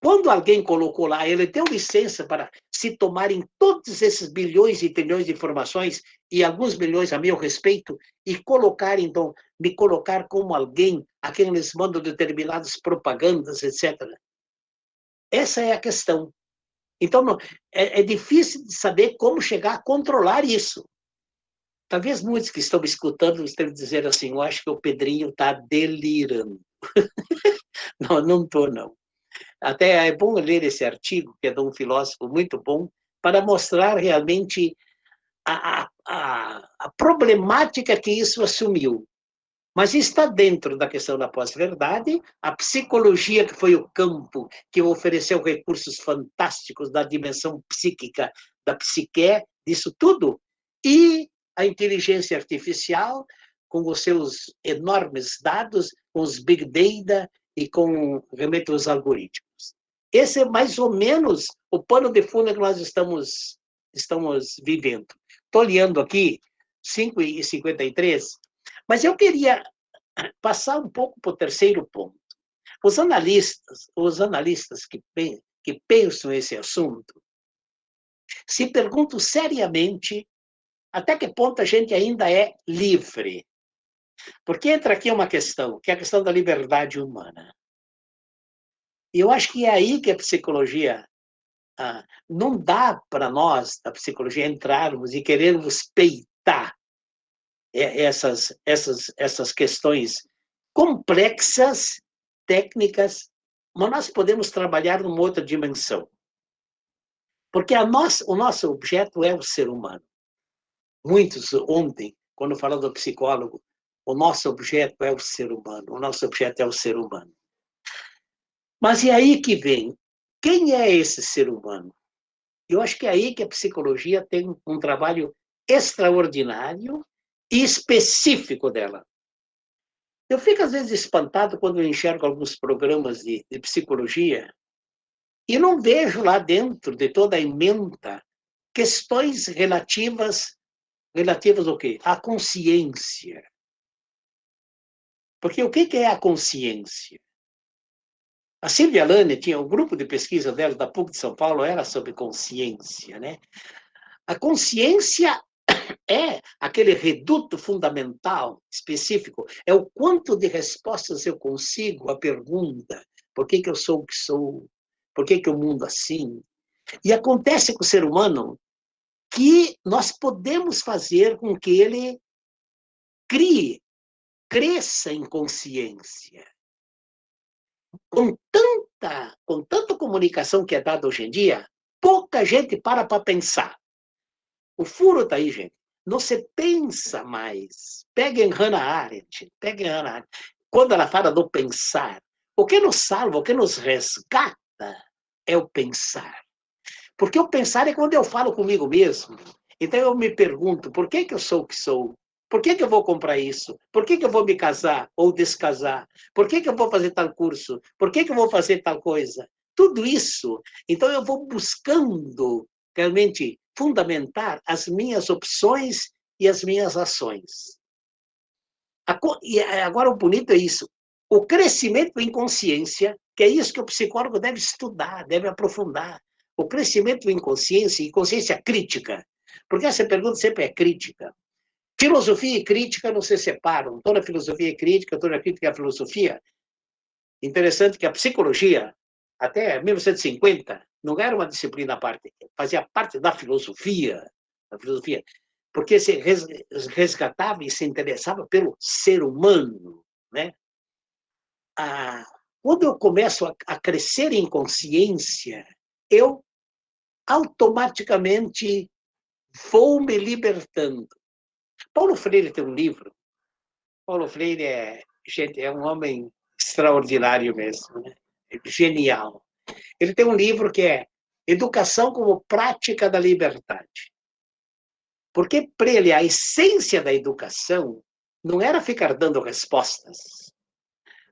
quando alguém colocou lá, ele deu licença para se tomarem todos esses bilhões e trilhões de informações e alguns milhões a meu respeito e colocar, então, me colocar como alguém a quem eles mandam determinadas propagandas, etc. Essa é a questão. Então, é difícil de saber como chegar a controlar isso. Talvez muitos que estão me escutando estejam dizendo assim, eu acho que o Pedrinho está delirando. Não estou, não. Até é bom ler esse artigo, que é de um filósofo muito bom, para mostrar realmente a problemática que isso assumiu. Mas está dentro da questão da pós-verdade, a psicologia, que foi o campo que ofereceu recursos fantásticos da dimensão psíquica, da psique, disso tudo, e a inteligência artificial, com os seus enormes dados, com os big data e com realmente os algoritmos. Esse é mais ou menos o pano de fundo que nós estamos vivendo. Estou olhando aqui, 5h53, mas eu queria passar um pouco para o terceiro ponto. Os analistas que pensam esse assunto se perguntam seriamente até que ponto a gente ainda é livre. Porque entra aqui uma questão, que é a questão da liberdade humana. E eu acho que é aí que a psicologia... não dá para nós, da psicologia, entrarmos e querermos peitar essas questões complexas, técnicas, mas nós podemos trabalhar numa outra dimensão. Porque o nosso objeto é o ser humano. Muitos, ontem, quando falaram do psicólogo, o nosso objeto é o ser humano, o nosso objeto é o ser humano. Mas é aí que vem, quem é esse ser humano? Eu acho que é aí que a psicologia tem um trabalho extraordinário e específico dela. Eu fico, às vezes, espantado quando eu enxergo alguns programas de psicologia e não vejo lá dentro de toda a ementa questões relativas ao quê? À consciência. Porque o que é a consciência? A Silvia Lane tinha um grupo de pesquisa dela, da PUC de São Paulo, era sobre consciência, né? A consciência é aquele reduto fundamental, específico, é o quanto de respostas eu consigo à pergunta, por que eu sou o que sou? Por que o mundo é assim? E acontece com o ser humano que nós podemos fazer com que ele cresça em consciência. Com tanta comunicação que é dada hoje em dia, pouca gente para pensar. O furo está aí, gente. Não se pensa mais. Peguem Hannah Arendt. Quando ela fala do pensar, o que nos salva, o que nos resgata é o pensar. Porque o pensar é quando eu falo comigo mesmo. Então eu me pergunto, por que eu sou o que sou? Por que eu vou comprar isso? Por que eu vou me casar ou descasar? Por que eu vou fazer tal curso? Por que eu vou fazer tal coisa? Tudo isso. Então eu vou buscando realmente fundamentar as minhas opções e as minhas ações. E agora o bonito é isso. O crescimento em consciência, que é isso que o psicólogo deve estudar, deve aprofundar. O crescimento em consciência e consciência crítica. Porque essa pergunta sempre é crítica. Filosofia e crítica não se separam. Toda filosofia é crítica, toda crítica é filosofia. Interessante que a psicologia, até 1950, não era uma disciplina à parte, fazia parte da filosofia, porque se resgatava e se interessava pelo ser humano, né? Quando eu começo a crescer em consciência, eu automaticamente vou me libertando. Paulo Freire tem um livro. Paulo Freire é um homem extraordinário mesmo, né? Genial. Ele tem um livro que é Educação como Prática da Liberdade. Porque, para ele, a essência da educação não era ficar dando respostas,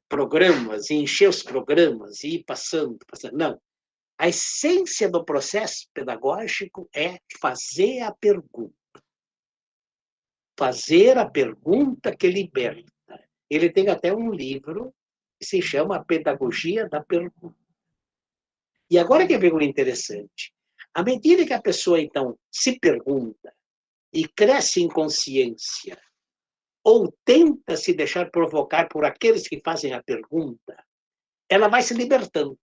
programas, e encher os programas, e ir passando. Não. A essência do processo pedagógico é fazer a pergunta. Fazer a pergunta que liberta. Ele tem até um livro que se chama A Pedagogia da Pergunta. E agora que vem o interessante. À medida que a pessoa, então, se pergunta e cresce em consciência, ou tenta se deixar provocar por aqueles que fazem a pergunta, ela vai se libertando.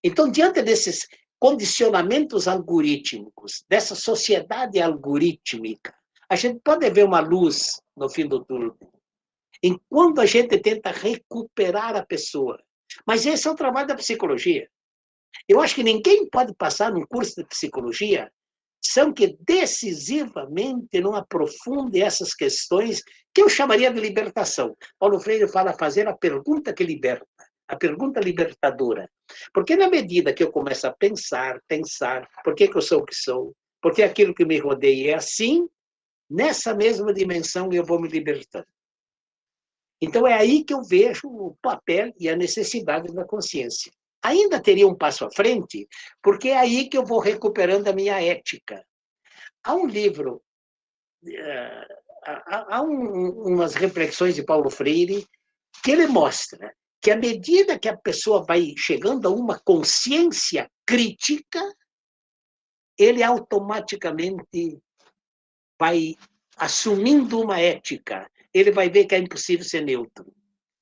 Então, diante desses condicionamentos algorítmicos, dessa sociedade algorítmica, a gente pode ver uma luz no fim do túnel. Enquanto a gente tenta recuperar a pessoa. Mas esse é o trabalho da psicologia. Eu acho que ninguém pode passar num curso de psicologia sem que decisivamente não aprofunde essas questões que eu chamaria de libertação. Paulo Freire fala fazer a pergunta que liberta, a pergunta libertadora. Porque na medida que eu começo a pensar, por que eu sou o que sou, por que aquilo que me rodeia é assim, nessa mesma dimensão eu vou me libertando. Então é aí que eu vejo o papel e a necessidade da consciência. Ainda teria um passo à frente, porque é aí que eu vou recuperando a minha ética. Há um livro, há umas reflexões de Paulo Freire, que ele mostra que à medida que a pessoa vai chegando a uma consciência crítica, ele automaticamente vai assumindo uma ética. Ele vai ver que é impossível ser neutro.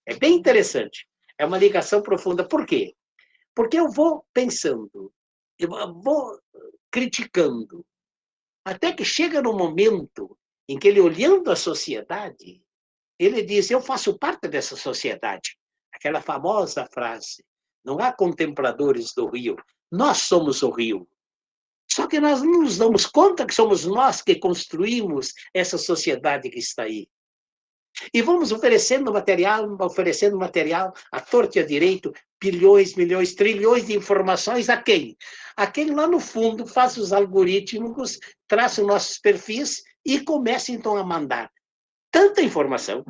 É bem interessante. É uma ligação profunda. Por quê? Porque eu vou pensando, eu vou criticando, até que chega no momento em que ele, olhando a sociedade, ele diz, eu faço parte dessa sociedade. Aquela famosa frase, não há contempladores do rio, nós somos o rio. Só que nós não nos damos conta que somos nós que construímos essa sociedade que está aí. E vamos oferecendo material, à torta e à direito, bilhões, milhões, trilhões de informações a quem? A quem lá no fundo faz os algoritmos, traça os nossos perfis e começa então a mandar tanta informação,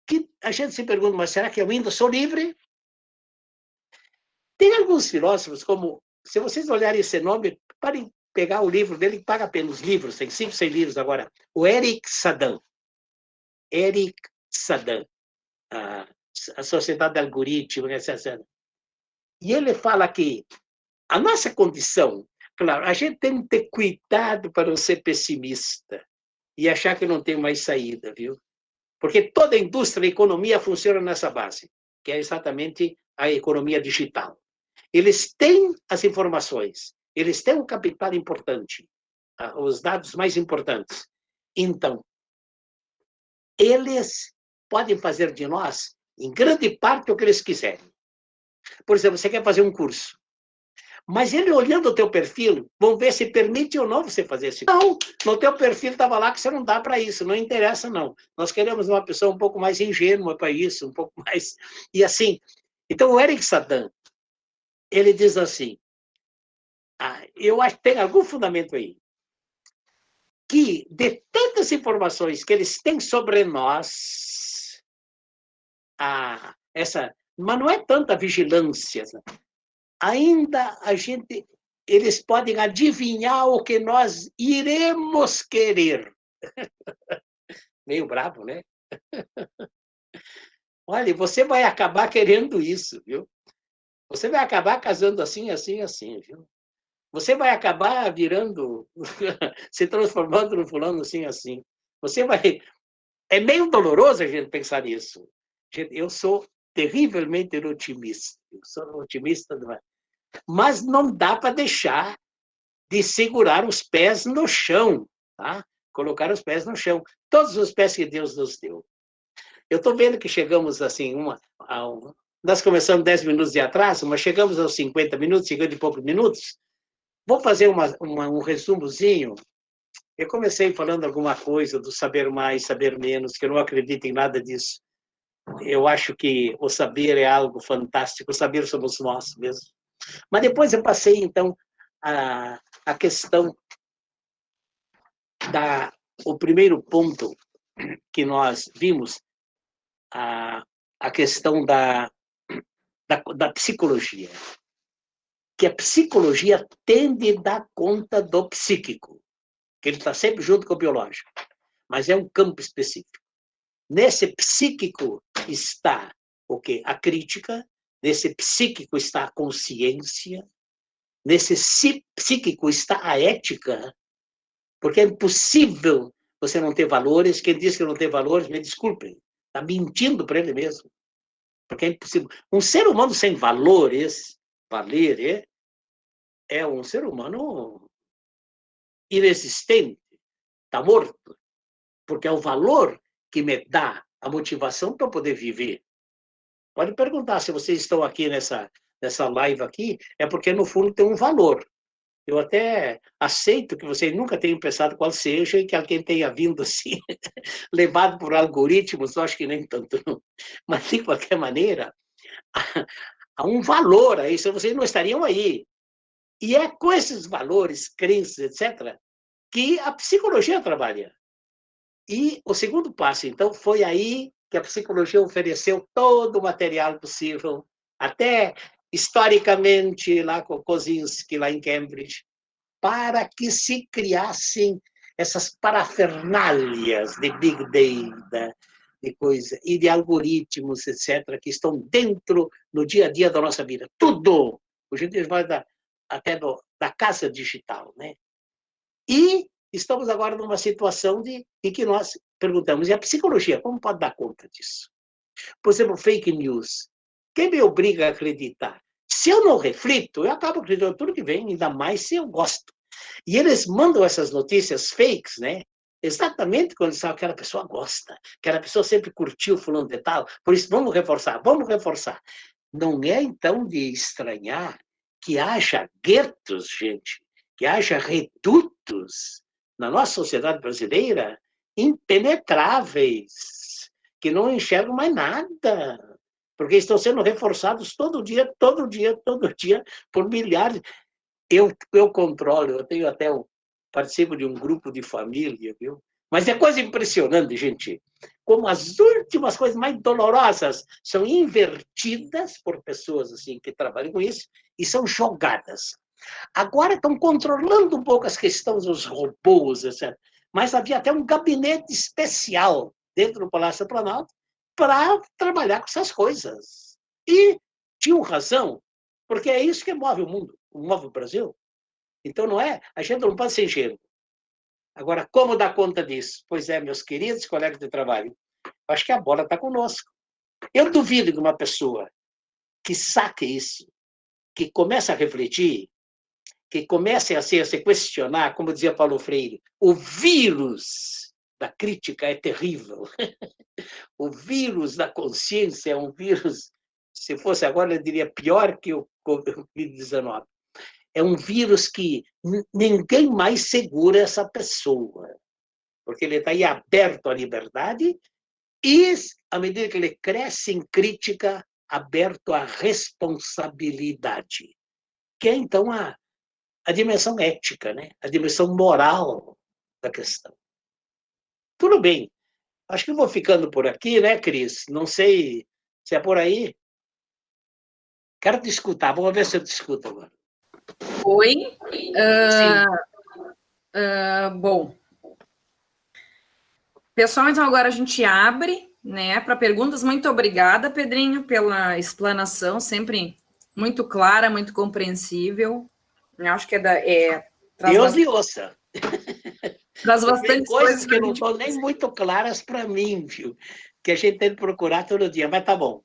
que a gente se pergunta, mas será que eu ainda sou livre? Tem alguns filósofos, como, se vocês olharem esse nome, parem pegar o livro dele, paga pelos livros, tem 5, 6 livros agora, o Eric Saddam, a Sociedade de Algoritmos, etc. E ele fala que a nossa condição, claro, a gente tem que ter cuidado para não ser pessimista e achar que não tem mais saída, viu? Porque toda a indústria e a economia funciona nessa base, que é exatamente a economia digital. Eles têm as informações, eles têm um capital importante, os dados mais importantes. Então, eles podem fazer de nós, em grande parte, o que eles quiserem. Por exemplo, você quer fazer um curso, mas ele, olhando o teu perfil, vão ver se permite ou não você fazer esse curso. Não, no teu perfil estava lá que você não dá para isso, não interessa não. Nós queremos uma pessoa um pouco mais ingênua para isso, um pouco mais... E assim, então o Eric Saddam, ele diz assim, eu acho que tem algum fundamento aí, que de tantas informações que eles têm sobre nós, mas não é tanta vigilância, né? Ainda eles podem adivinhar o que nós iremos querer. Meio bravo, né? Olha, você vai acabar querendo isso, viu? Você vai acabar casando assim, assim, assim, viu? Você vai acabar virando, se transformando no fulano assim, assim. Você vai... É meio doloroso a gente pensar nisso. Eu sou terrivelmente otimista. Eu sou otimista, mas não dá para deixar de segurar os pés no chão, tá? Colocar os pés no chão. Todos os pés que Deus nos deu. Eu estou vendo que chegamos assim, nós começamos 10 minutos de atraso, mas chegamos aos 50 minutos, 50 e poucos minutos. Vou fazer um resumozinho. Eu comecei falando alguma coisa do saber mais, saber menos, que eu não acredito em nada disso. Eu acho que o saber é algo fantástico, o saber somos nós mesmos. Mas depois eu passei, então, a questão o primeiro ponto que nós vimos, a questão da psicologia. Que a psicologia tende a dar conta do psíquico, que ele está sempre junto com o biológico, mas é um campo específico. Nesse psíquico está o quê? A crítica, nesse psíquico está a consciência, nesse psíquico está a ética, porque é impossível você não ter valores. Quem diz que não tem valores, me desculpem, está mentindo para ele mesmo, porque é impossível. Um ser humano sem valores, é um ser humano inexistente, está morto, porque é o valor que me dá a motivação para poder viver. Pode perguntar se vocês estão aqui nessa live aqui, é porque no fundo tem um valor. Eu até aceito que vocês nunca tenham pensado qual seja e que alguém tenha vindo assim, levado por algoritmos, eu acho que nem tanto. Mas, de qualquer maneira, há um valor a isso, vocês não estariam aí. E é com esses valores, crenças, etc., que a psicologia trabalha. E o segundo passo, então, foi aí que a psicologia ofereceu todo o material possível, até historicamente, lá com Kozinski, lá em Cambridge, para que se criassem essas parafernálias de Big Data, de coisa, e de algoritmos, etc., que estão dentro, no dia a dia da nossa vida. Tudo! Hoje em dia vai até da casa digital, né? E estamos agora numa situação em que nós perguntamos, e a psicologia, como pode dar conta disso? Por exemplo, fake news. Quem me obriga a acreditar? Se eu não reflito, eu acabo acreditando tudo que vem, ainda mais se eu gosto. E eles mandam essas notícias fakes, né? Exatamente quando sabe que aquela pessoa gosta, que aquela pessoa sempre curtiu fulano de tal, por isso vamos reforçar, vamos reforçar. Não é, então, de estranhar que haja guetos, gente, que haja redutos na nossa sociedade brasileira impenetráveis, que não enxergam mais nada, porque estão sendo reforçados todo dia, todo dia, todo dia, por milhares. Eu controlo, eu tenho até participo de um grupo de família, viu? Mas é coisa impressionante, gente, como as últimas coisas mais dolorosas são invertidas por pessoas assim que trabalham com isso e são jogadas. Agora estão controlando um pouco as questões dos robôs, etc. Mas havia até um gabinete especial dentro do Palácio do Planalto para trabalhar com essas coisas. E tinham razão, porque é isso que move o mundo, move o Brasil. Então, não é? A gente não pode ser ingênuo. Agora, como dar conta disso? Pois é, meus queridos colegas de trabalho, acho que a bola está conosco. Eu duvido que uma pessoa que saque isso, que comece a refletir, que comece a se questionar, como dizia Paulo Freire, o vírus da crítica é terrível. O vírus da consciência é um vírus, se fosse agora, eu diria pior que o Covid-19. É um vírus que ninguém mais segura essa pessoa, porque ele está aí aberto à liberdade e, à medida que ele cresce em crítica, aberto à responsabilidade, que é, então, a dimensão ética, né? A dimensão moral da questão. Tudo bem. Acho que eu vou ficando por aqui, né, Cris? Não sei se é por aí. Quero te escutar. Vamos ver se eu te escuto agora. Oi. Sim. Bom, pessoal, então agora a gente abre, né, para perguntas. Muito obrigada, Pedrinho, pela explanação, sempre muito clara, muito compreensível. Eu acho que traz Deus bastante, me ouça. traz Tem bastante coisas coisas que para a não gente. estão nem muito claras para mim, viu? Que a gente tem que procurar todo dia, mas tá bom.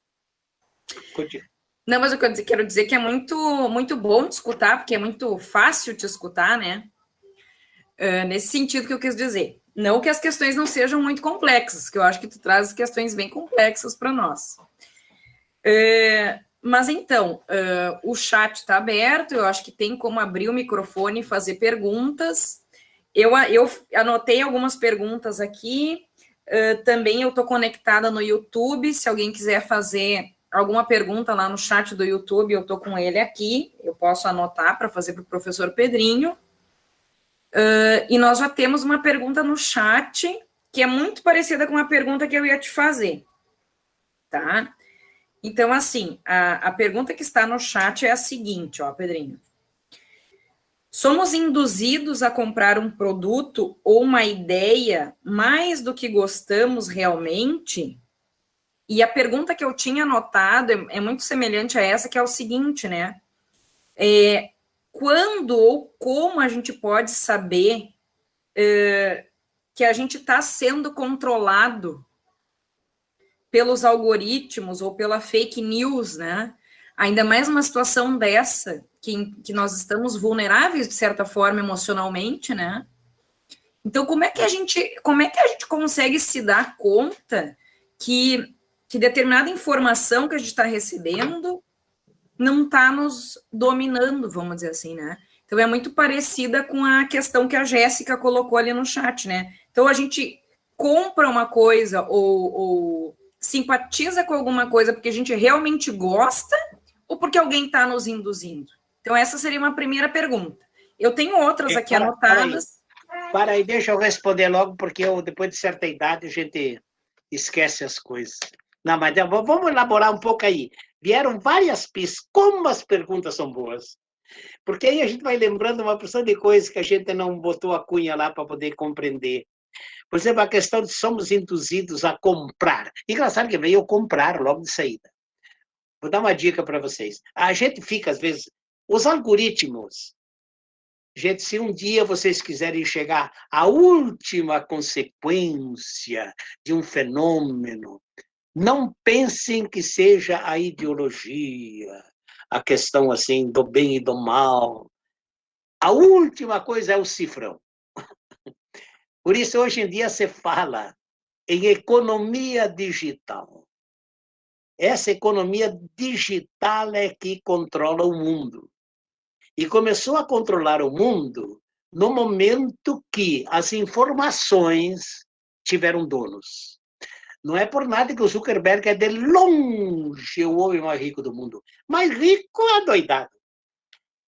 Continua. Não, mas eu quero dizer que é muito, muito bom te escutar, porque é muito fácil te escutar, né? Nesse sentido que eu quis dizer. Não que as questões não sejam muito complexas, que eu acho que tu traz questões bem complexas para nós. Mas então, o chat está aberto, eu acho que tem como abrir o microfone e fazer perguntas. Eu anotei algumas perguntas aqui, também eu estou conectada no YouTube, se alguém quiser fazer alguma pergunta lá no chat do YouTube, eu estou com ele aqui, eu posso anotar para fazer para o professor Pedrinho. E nós já temos uma pergunta no chat, que é muito parecida com a pergunta que eu ia te fazer, tá? Então, assim, a pergunta que está no chat é a seguinte, ó, Pedrinho. Somos induzidos a comprar um produto ou uma ideia mais do que gostamos realmente? E a pergunta que eu tinha anotado é muito semelhante a essa, que é o seguinte, né? Quando ou como a gente pode saber que a gente está sendo controlado pelos algoritmos ou pela fake news, né? Ainda mais numa situação dessa, que nós estamos vulneráveis, de certa forma, emocionalmente, né? Então, como é que a gente consegue se dar conta que determinada informação que a gente está recebendo não está nos dominando, vamos dizer assim, né? Então, é muito parecida com a questão que a Jéssica colocou ali no chat, né? Então, a gente compra uma coisa ou simpatiza com alguma coisa porque a gente realmente gosta ou porque alguém está nos induzindo? Então, essa seria uma primeira pergunta. Eu tenho outras aqui anotadas. Para aí, deixa eu responder logo, porque depois de certa idade, a gente esquece as coisas. Não, mas vamos elaborar um pouco aí. Vieram várias pistas. Como as perguntas são boas. Porque aí a gente vai lembrando uma porção de coisas que a gente não botou a cunha lá para poder compreender. Por exemplo, a questão de somos induzidos a comprar. Engraçado que veio eu comprar logo de saída. Vou dar uma dica para vocês. A gente fica, às vezes, os algoritmos. Gente, se um dia vocês quiserem chegar à última consequência de um fenômeno, não pensem que seja a ideologia, a questão assim do bem e do mal. A última coisa é o cifrão. Por isso, hoje em dia, se fala em economia digital. Essa economia digital é que controla o mundo. E começou a controlar o mundo no momento que as informações tiveram donos. Não é por nada que o Zuckerberg é de longe o homem mais rico do mundo. Mais rico adoidado.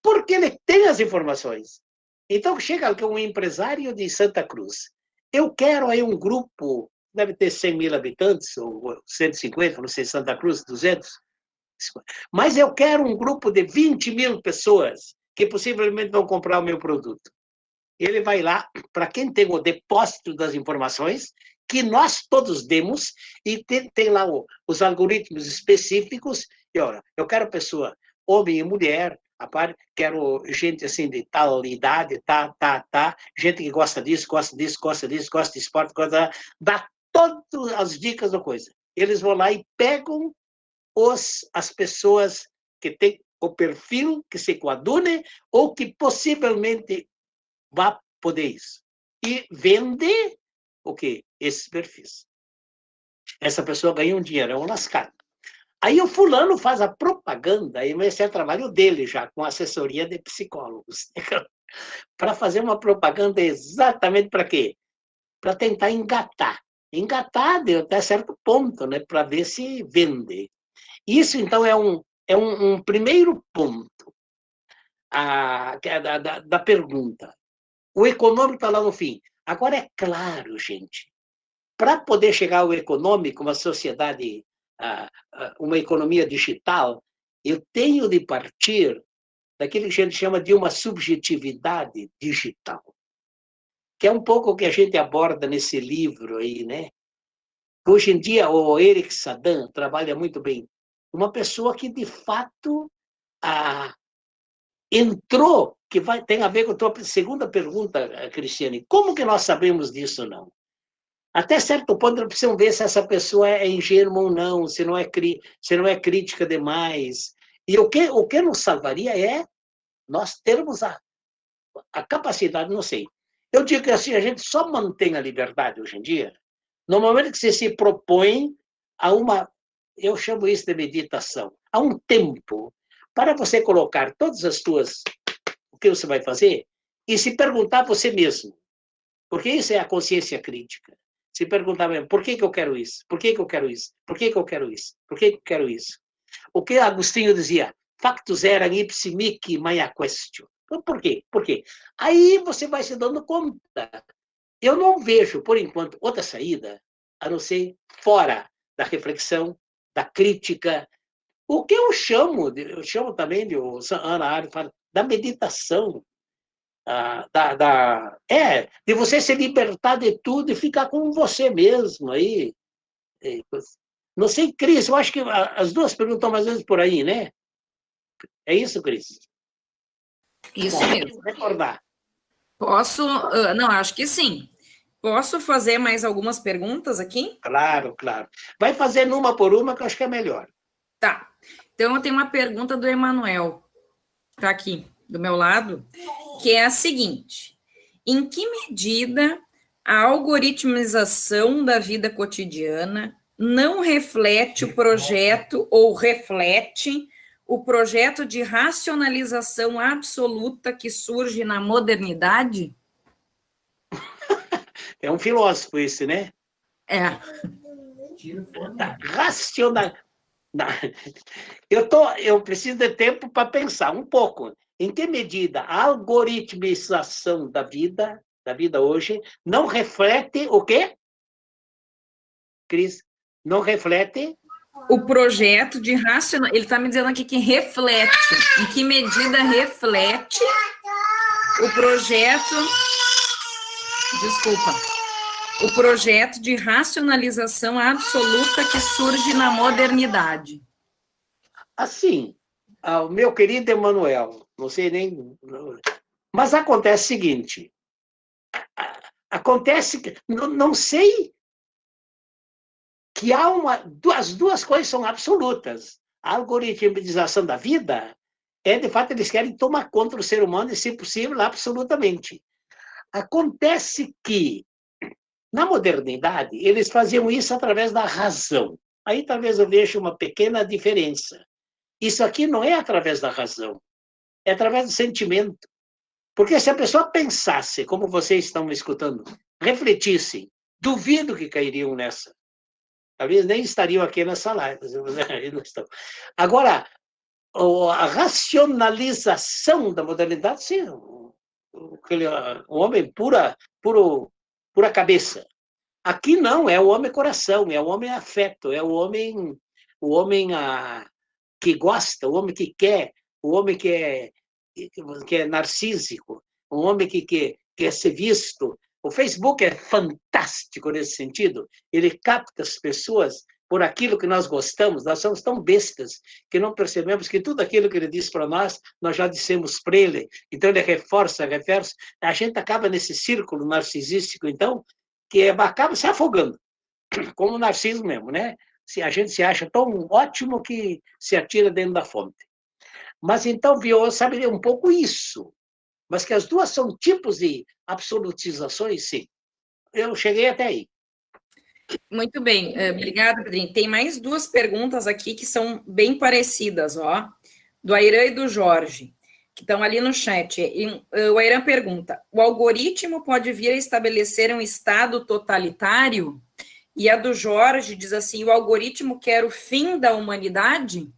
Porque ele tem as informações. Então, chega um empresário de Santa Cruz. Eu quero aí um grupo, deve ter 100 mil habitantes, ou 150, não sei, Santa Cruz, 200. Mas eu quero um grupo de 20 mil pessoas que possivelmente vão comprar o meu produto. Ele vai lá, para quem tem o depósito das informações, que nós todos demos, e tem lá os algoritmos específicos, e olha, eu quero pessoa, homem e mulher, quero gente assim de tal idade, gente que gosta disso, gosta disso, gosta disso, gosta de esporte, dá todas as dicas da coisa. Eles vão lá e pegam as pessoas que têm o perfil que se coadune ou que possivelmente vá poder isso. E vende o quê? Esses perfis. Essa pessoa ganha um dinheiro, é um lascado. Aí o fulano faz a propaganda, e esse é o trabalho dele já, com assessoria de psicólogos, para fazer uma propaganda exatamente para quê? Para tentar engatar. Engatar até certo ponto, né? Para ver se vende. Isso, então, é um primeiro ponto. da pergunta. O econômico está lá no fim. Agora, é claro, gente, para poder chegar ao econômico, uma sociedade, uma economia digital, eu tenho de partir daquilo que a gente chama de uma subjetividade digital, que é um pouco o que a gente aborda nesse livro aí, né? Hoje em dia, o Eric Saddam trabalha muito bem. Uma pessoa que, de fato, entrou, que tem a ver com a tua segunda pergunta, Cristiane. Como que nós sabemos disso, não? Até certo ponto, nós precisamos ver se essa pessoa é ingênua ou não, se não é crítica demais. E o que nos salvaria é nós termos a capacidade, não sei. Eu digo que assim, a gente só mantém a liberdade hoje em dia no momento que você se propõe a eu chamo isso de meditação, a um tempo para você colocar todas o que você vai fazer e se perguntar a você mesmo, porque isso é a consciência crítica. Se perguntar mesmo, por que eu quero isso? Por que eu quero isso? Por que eu quero isso? Por que eu quero isso? O que Agostinho dizia, factus eram ipsi mihi mea quaestio. Então, por quê? Por quê? Aí você vai se dando conta. Eu não vejo, por enquanto, outra saída, a não ser fora da reflexão, da crítica, o que eu chamo também, de Ana Arendt fala, da meditação, de você se libertar de tudo e ficar com você mesmo aí. Não sei, Cris, eu acho que as duas perguntas estão mais ou menos por aí, né? É isso, Cris? Isso Bom, mesmo. Recordar. Posso? Não, acho que sim. Posso fazer mais algumas perguntas aqui? Claro, claro. Vai fazendo uma por uma, que eu acho que é melhor. Tá. Então, eu tenho uma pergunta do Emanuel, tá aqui do meu lado, que é a seguinte: em que medida a algoritmização da vida cotidiana não reflete o projeto ou reflete o projeto de racionalização absoluta que surge na modernidade? É um filósofo esse, né? É. Racional. Eu preciso de tempo para pensar um pouco. Em que medida a algoritmização da vida hoje, não reflete o quê? Cris, não reflete? O projeto de racional. Ele está me dizendo aqui que reflete. Em que medida reflete o projeto. Desculpa. O projeto de racionalização absoluta que surge na modernidade. Assim, o meu querido Emanuel, não sei nem. Mas acontece o seguinte: acontece que. Não sei que as duas coisas são absolutas. A algoritmização da vida de fato, eles querem tomar conta do ser humano e, se possível, absolutamente. Acontece que, na modernidade, eles faziam isso através da razão. Aí talvez eu veja uma pequena diferença. Isso aqui não é através da razão, é através do sentimento. Porque se a pessoa pensasse, como vocês estão me escutando, refletissem, duvido que cairiam nessa. Talvez nem estariam aqui nessa live. Agora, a racionalização da modernidade, sim, o homem pura cabeça. Aqui não, é o homem coração, é o homem afeto, é o homem que gosta, o homem que quer, o homem que é narcísico, o homem que quer ser visto. O Facebook é fantástico nesse sentido. Ele capta as pessoas por aquilo que nós gostamos. Nós somos tão bestas que não percebemos que tudo aquilo que ele diz para nós já dissemos para ele. Então, ele reforça. A gente acaba nesse círculo narcisístico, então, que acaba se afogando, como o Narciso mesmo, né? A gente se acha tão ótimo que se atira dentro da fonte. Mas, então, viu, sabe um pouco isso. Mas que as duas são tipos de absolutizações, sim. Eu cheguei até aí. Muito bem, obrigada, Pedrinho. Tem mais duas perguntas aqui que são bem parecidas, ó, do Airan e do Jorge, que estão ali no chat. O Airan pergunta: o algoritmo pode vir a estabelecer um estado totalitário? E a do Jorge diz assim: o algoritmo quer o fim da humanidade?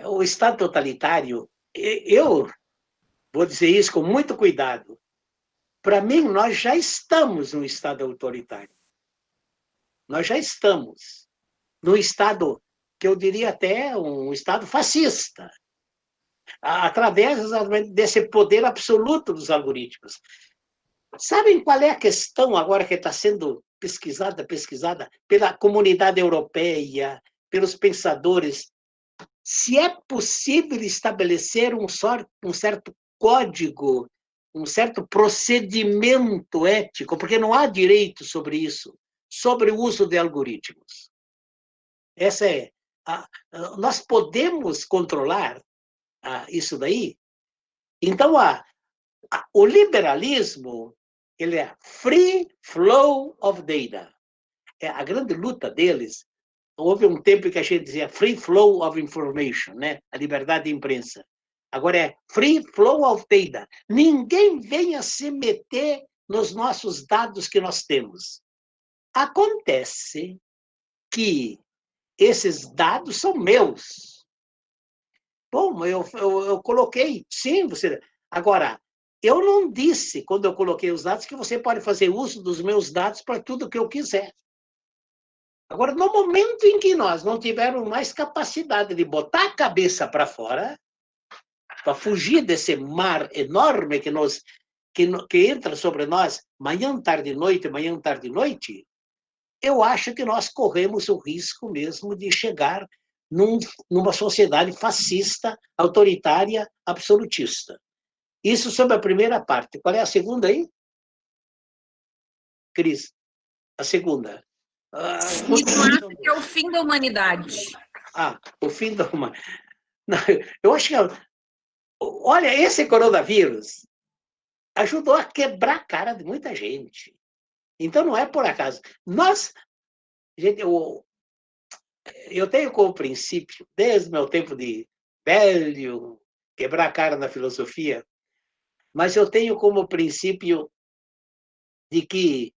O Estado totalitário, eu vou dizer isso com muito cuidado. Para mim, nós já estamos num Estado autoritário. Nós já estamos num Estado que eu diria até um Estado fascista, através desse poder absoluto dos algoritmos. Sabem qual é a questão agora que está sendo pesquisada pela comunidade europeia, pelos pensadores? Se é possível estabelecer um certo código, um certo procedimento ético, porque não há direito sobre isso, sobre o uso de algoritmos. Essa é nós podemos controlar isso daí? Então, o liberalismo, ele é free flow of data. A grande luta deles, houve um tempo que a gente dizia free flow of information, né? A liberdade de imprensa. Agora é free flow of data. Ninguém venha se meter nos nossos dados que nós temos. Acontece que esses dados são meus. Bom, eu coloquei, sim, você... Agora, eu não disse, quando eu coloquei os dados, que você pode fazer uso dos meus dados para tudo que eu quiser. Agora, no momento em que nós não tivermos mais capacidade de botar a cabeça para fora, para fugir desse mar enorme que entra sobre nós manhã, tarde e noite, eu acho que nós corremos o risco mesmo de chegar numa sociedade fascista, autoritária, absolutista. Isso sobre a primeira parte. Qual é a segunda aí? Cris, a segunda. E tu acha que é o fim da humanidade? O fim da humanidade. Eu acho que... Olha, esse coronavírus ajudou a quebrar a cara de muita gente. Então, não é por acaso. Gente, eu tenho como princípio, desde o meu tempo de velho, quebrar a cara na filosofia, mas eu tenho como princípio de que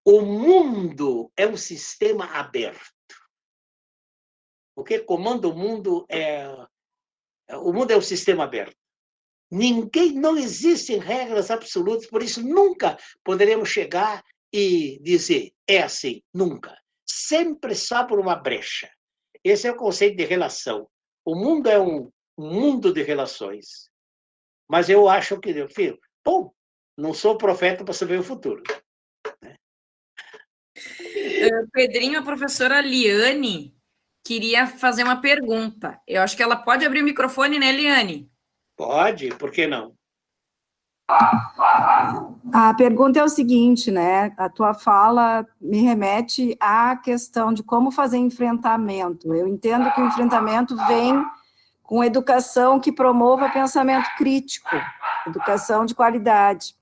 o mundo é um sistema aberto. O que comanda o mundo o mundo é um sistema aberto. Não existem regras absolutas, por isso nunca poderemos chegar e dizer, é assim, nunca. Sempre só por uma brecha. Esse é o conceito de relação. O mundo é um mundo de relações. Mas eu acho que, filho, não sou profeta para saber o futuro. Pedrinho, a professora Liane queria fazer uma pergunta. Eu acho que ela pode abrir o microfone, né, Liane? Pode, por que não? A pergunta é o seguinte, né? A tua fala me remete à questão de como fazer enfrentamento. Eu entendo que o enfrentamento vem com educação que promova pensamento crítico, educação de qualidade.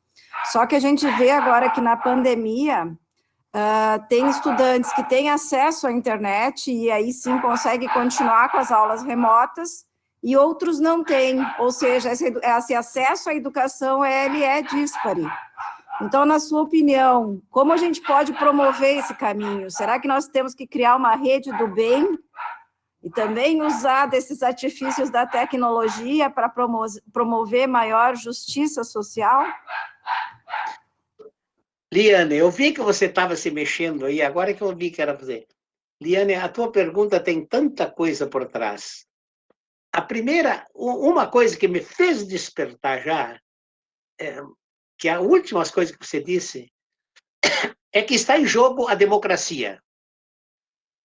Só que a gente vê agora que na pandemia tem estudantes que têm acesso à internet e aí sim conseguem continuar com as aulas remotas, e outros não têm, ou seja, esse acesso à educação ele é díspare. Então, na sua opinião, como a gente pode promover esse caminho? Será que nós temos que criar uma rede do bem e também usar desses artifícios da tecnologia para promover maior justiça social? Liane, eu vi que você estava se mexendo aí, agora que eu vi que era fazer. Liane, a tua pergunta tem tanta coisa por trás. A primeira, uma coisa que me fez despertar já, que a última coisa que você disse, é que está em jogo a democracia.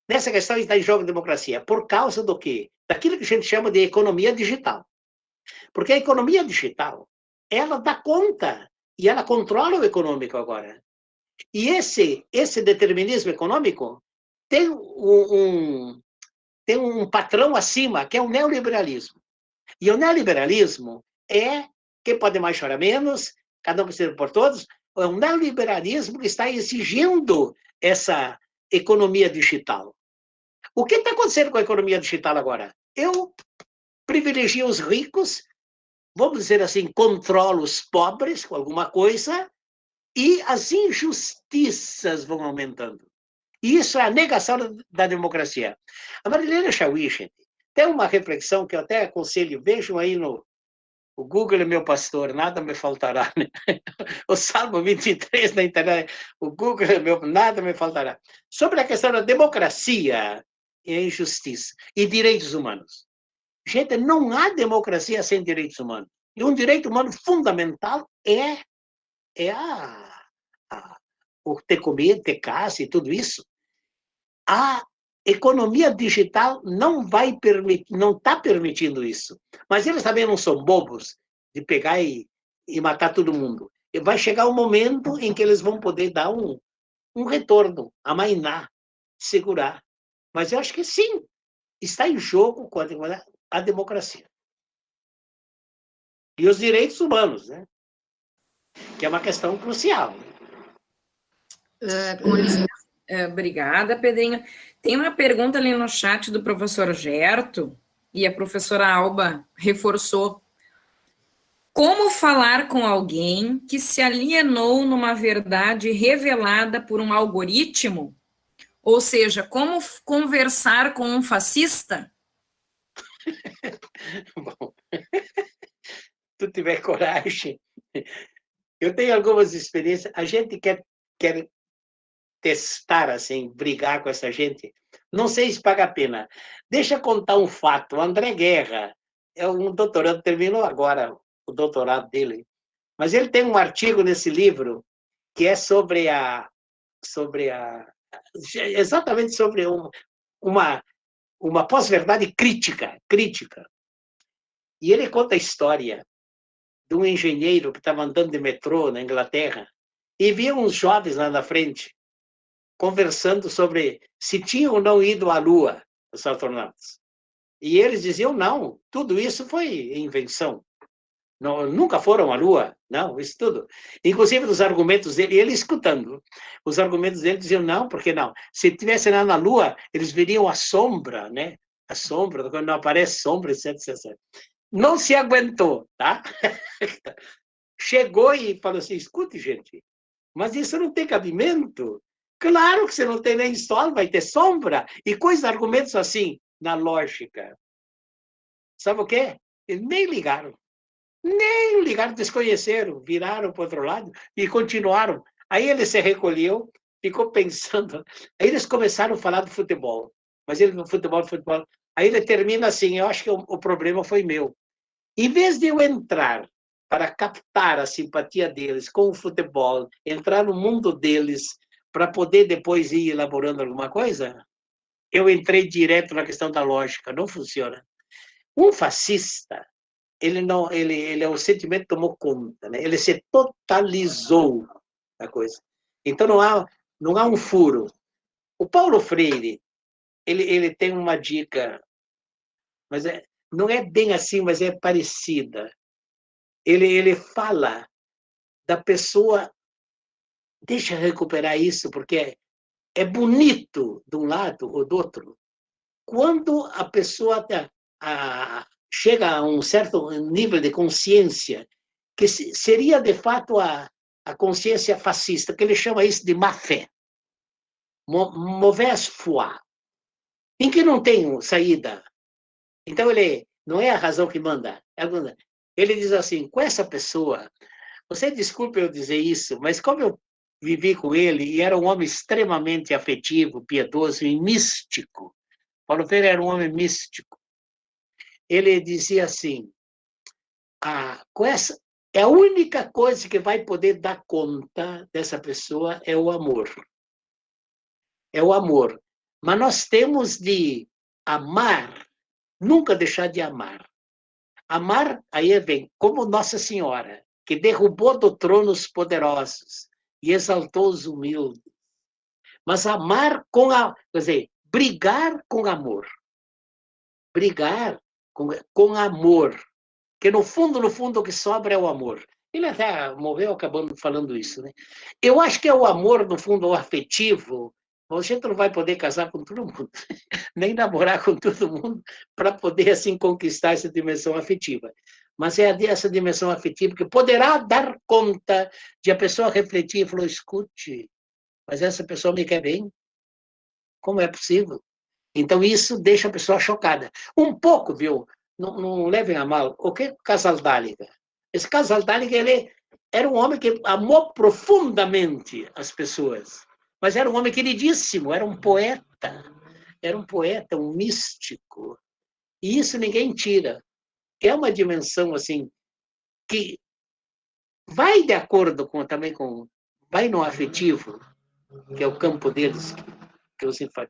Nessa questão está em jogo a democracia. Por causa do quê? Daquilo que a gente chama de economia digital. Porque a economia digital, ela dá conta e ela controla o econômico agora. E esse determinismo econômico tem um patrão acima, que é o neoliberalismo. E o neoliberalismo quem pode mais chorar menos, cada um precisa por todos, é um neoliberalismo que está exigindo essa economia digital. O que está acontecendo com a economia digital agora? Eu privilegio os ricos, vamos dizer assim, controlo os pobres com alguma coisa, e as injustiças vão aumentando. E isso é a negação da democracia. A Marilena Chauí, gente, tem uma reflexão que eu até aconselho, vejam aí no o Google é meu pastor, nada me faltará. Né? O Salmo 23 na internet, o Google é meu, nada me faltará. Sobre a questão da democracia e a injustiça e direitos humanos. Gente, não há democracia sem direitos humanos. E um direito humano fundamental é o ter comida, ter casa e tudo isso. A economia digital não vai permitir, não está permitindo isso. Mas eles também não são bobos de pegar e matar todo mundo. E vai chegar um momento em que eles vão poder dar um retorno, amainar, segurar. Mas eu acho que sim, está em jogo com a democracia. E os direitos humanos, né? Que é uma questão crucial. Com licença. Obrigada, Pedrinho. Tem uma pergunta ali no chat do professor Gerto, e a professora Alba reforçou. Como falar com alguém que se alienou numa verdade revelada por um algoritmo? Ou seja, como conversar com um fascista? Bom, tu tiver coragem. Eu tenho algumas experiências. A gente quer testar, assim, brigar com essa gente. Não sei se paga a pena. Deixa eu contar um fato. O André Guerra é um doutorando, terminou agora o doutorado dele. Mas ele tem um artigo nesse livro que é exatamente sobre uma pós-verdade crítica. E ele conta a história de um engenheiro que estava andando de metrô na Inglaterra e via uns jovens lá na frente conversando sobre se tinham ou não ido à Lua, os astronautas. E eles diziam, não, tudo isso foi invenção. Não, nunca foram à Lua, não, isso tudo. Inclusive, os argumentos dele, ele escutando, os argumentos dele diziam, não, porque não? Se tivessem lá na Lua, eles veriam a sombra, né? A sombra, quando não aparece sombra, etc, etc. Não se aguentou, tá? Chegou e falou assim, escute, gente, mas isso não tem cabimento. Claro que você não tem nem sol, vai ter sombra. E coisas, argumentos assim, na lógica. Sabe o quê? Eles nem ligaram, desconheceram, viraram para o outro lado e continuaram. Aí ele se recolheu, ficou pensando. Aí eles começaram a falar do futebol. Mas ele, no futebol. Aí ele termina assim, eu acho que o problema foi meu. Em vez de eu entrar para captar a simpatia deles com o futebol, entrar no mundo deles, para poder depois ir elaborando alguma coisa, eu entrei direto na questão da lógica, não funciona. Um fascista, ele o sentimento tomou conta, né? Ele se totalizou a coisa. Então não há um furo. O Paulo Freire, ele tem uma dica, mas não é bem assim, mas é parecida. Ele fala da pessoa. Deixa eu recuperar isso, porque é bonito de um lado ou do outro. Quando a pessoa chega a um certo nível de consciência, que seria, de fato, a consciência fascista, que ele chama isso de má fé, mauvaise foi, em que não tem saída. Então, ele não é a razão que manda. Ele diz assim, com essa pessoa, você desculpe eu dizer isso, mas como eu vivi com ele, e era um homem extremamente afetivo, piedoso e místico. Paulo Freire era um homem místico. Ele dizia assim, a única coisa que vai poder dar conta dessa pessoa é o amor. É o amor. Mas nós temos de amar, nunca deixar de amar. Amar, aí vem, como Nossa Senhora, que derrubou do trono os poderosos e exaltou os humildes. Mas amar quer dizer, brigar com amor. Brigar com amor. Que no fundo, o que sobra é o amor. Ele até morreu acabando falando isso, né? Eu acho que é o amor, no fundo, o afetivo. A gente não vai poder casar com todo mundo, nem namorar com todo mundo, para poder, assim, conquistar essa dimensão afetiva. Mas é essa dimensão afetiva que poderá dar conta de a pessoa refletir e falar, escute, mas essa pessoa me quer bem, Como é possível? Então, isso deixa a pessoa chocada. Um pouco, viu? Não levem a mal. O que é Casaldáliga? Esse Casaldáliga, ele era um homem que amou profundamente as pessoas, mas era um homem queridíssimo, era um poeta, um místico. E isso ninguém tira. É uma dimensão, assim, que vai de acordo também com... vai no afetivo, que é o campo deles, que eu sempre falo.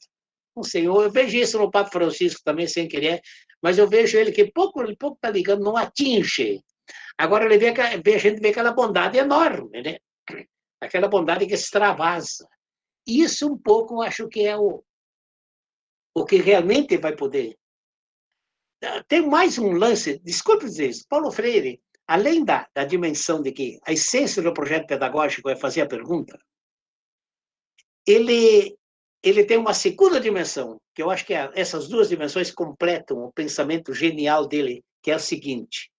Não sei, eu vejo isso no Papa Francisco também, sem querer, mas eu vejo ele que pouco está ligando, não atinge. Agora a gente vê aquela bondade enorme, né? Aquela bondade que extravasa. Isso um pouco, eu acho que é o que realmente vai poder. Tem mais um lance, desculpe dizer isso, Paulo Freire, além da dimensão de que a essência do projeto pedagógico é fazer a pergunta, ele tem uma segunda dimensão, que eu acho que essas duas dimensões completam o pensamento genial dele, que é o seguinte: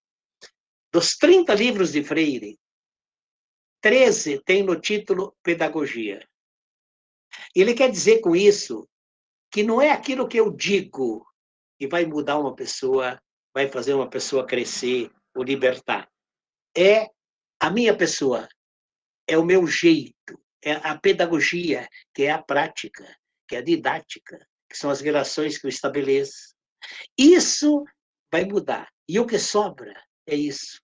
dos 30 livros de Freire, 13 tem no título Pedagogia. Ele quer dizer com isso que não é aquilo que eu digo que vai mudar uma pessoa, vai fazer uma pessoa crescer ou libertar. É a minha pessoa, é o meu jeito, é a pedagogia, que é a prática, que é a didática, que são as relações que eu estabeleço. Isso vai mudar. E o que sobra é isso.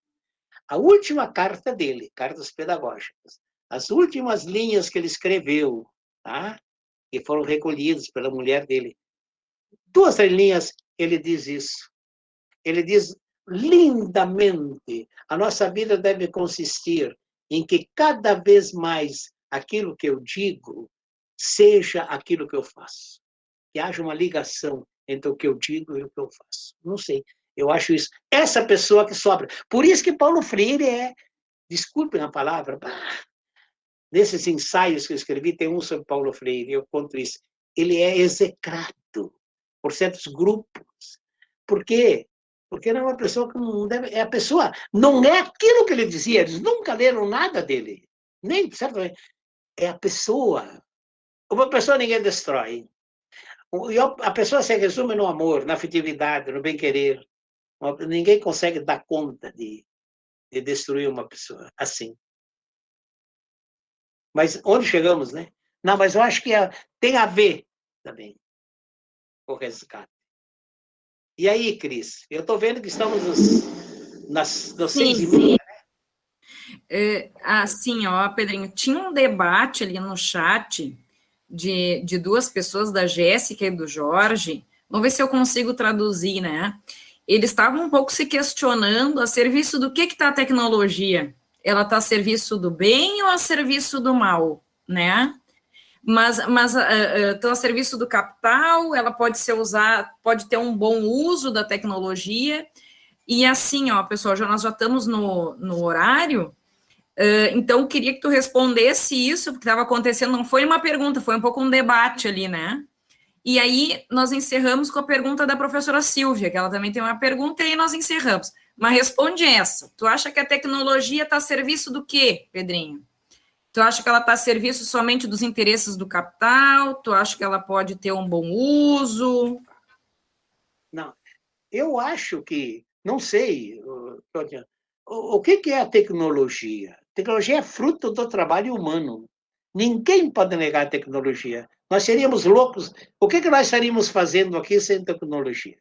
A última carta dele, Cartas Pedagógicas, as últimas linhas que ele escreveu, tá? Que foram recolhidas pela mulher dele, 2 linhas, ele diz isso. Ele diz lindamente: a nossa vida deve consistir em que cada vez mais aquilo que eu digo seja aquilo que eu faço. Que haja uma ligação entre o que eu digo e o que eu faço. Não sei, eu acho isso. Essa pessoa que sobra. Por isso que Paulo Freire desculpem a palavra, nesses ensaios que eu escrevi, tem um sobre Paulo Freire, eu conto isso. Ele é execrado por certos grupos. Por quê? Porque era uma pessoa que não deve... A pessoa não é aquilo que ele dizia, eles nunca leram nada dele. Nem, certamente. É a pessoa. Uma pessoa ninguém destrói. A pessoa se resume no amor, na afetividade, no bem-querer. Ninguém consegue dar conta de destruir uma pessoa assim. Mas onde chegamos, né? Não, mas eu acho que tem a ver também com o resgate. E aí, Cris? Eu estou vendo que estamos nos 6h30. Assim, ó, Pedrinho, tinha um debate ali no chat de 2 pessoas, da Jéssica e do Jorge. Vamos ver se eu consigo traduzir, né? Eles estavam um pouco se questionando a serviço do que está a tecnologia. Ela está a serviço do bem ou a serviço do mal, né? Mas então, a serviço do capital, ela pode ser usada, pode ter um bom uso da tecnologia. E assim, ó, pessoal, nós já estamos no horário. Então, eu queria que tu respondesse isso, porque estava acontecendo, não foi uma pergunta, foi um pouco um debate ali, né? E aí, nós encerramos com a pergunta da professora Silvia, que ela também tem uma pergunta, e aí nós encerramos. Mas responde essa. Tu acha que a tecnologia está a serviço do quê, Pedrinho? Tu acha que ela está a serviço somente dos interesses do capital? Tu acha que ela pode ter um bom uso? Não, eu acho que, não sei, o que é a tecnologia? A tecnologia é fruto do trabalho humano. Ninguém pode negar a tecnologia. Nós seríamos loucos. O que nós estaríamos fazendo aqui sem tecnologia?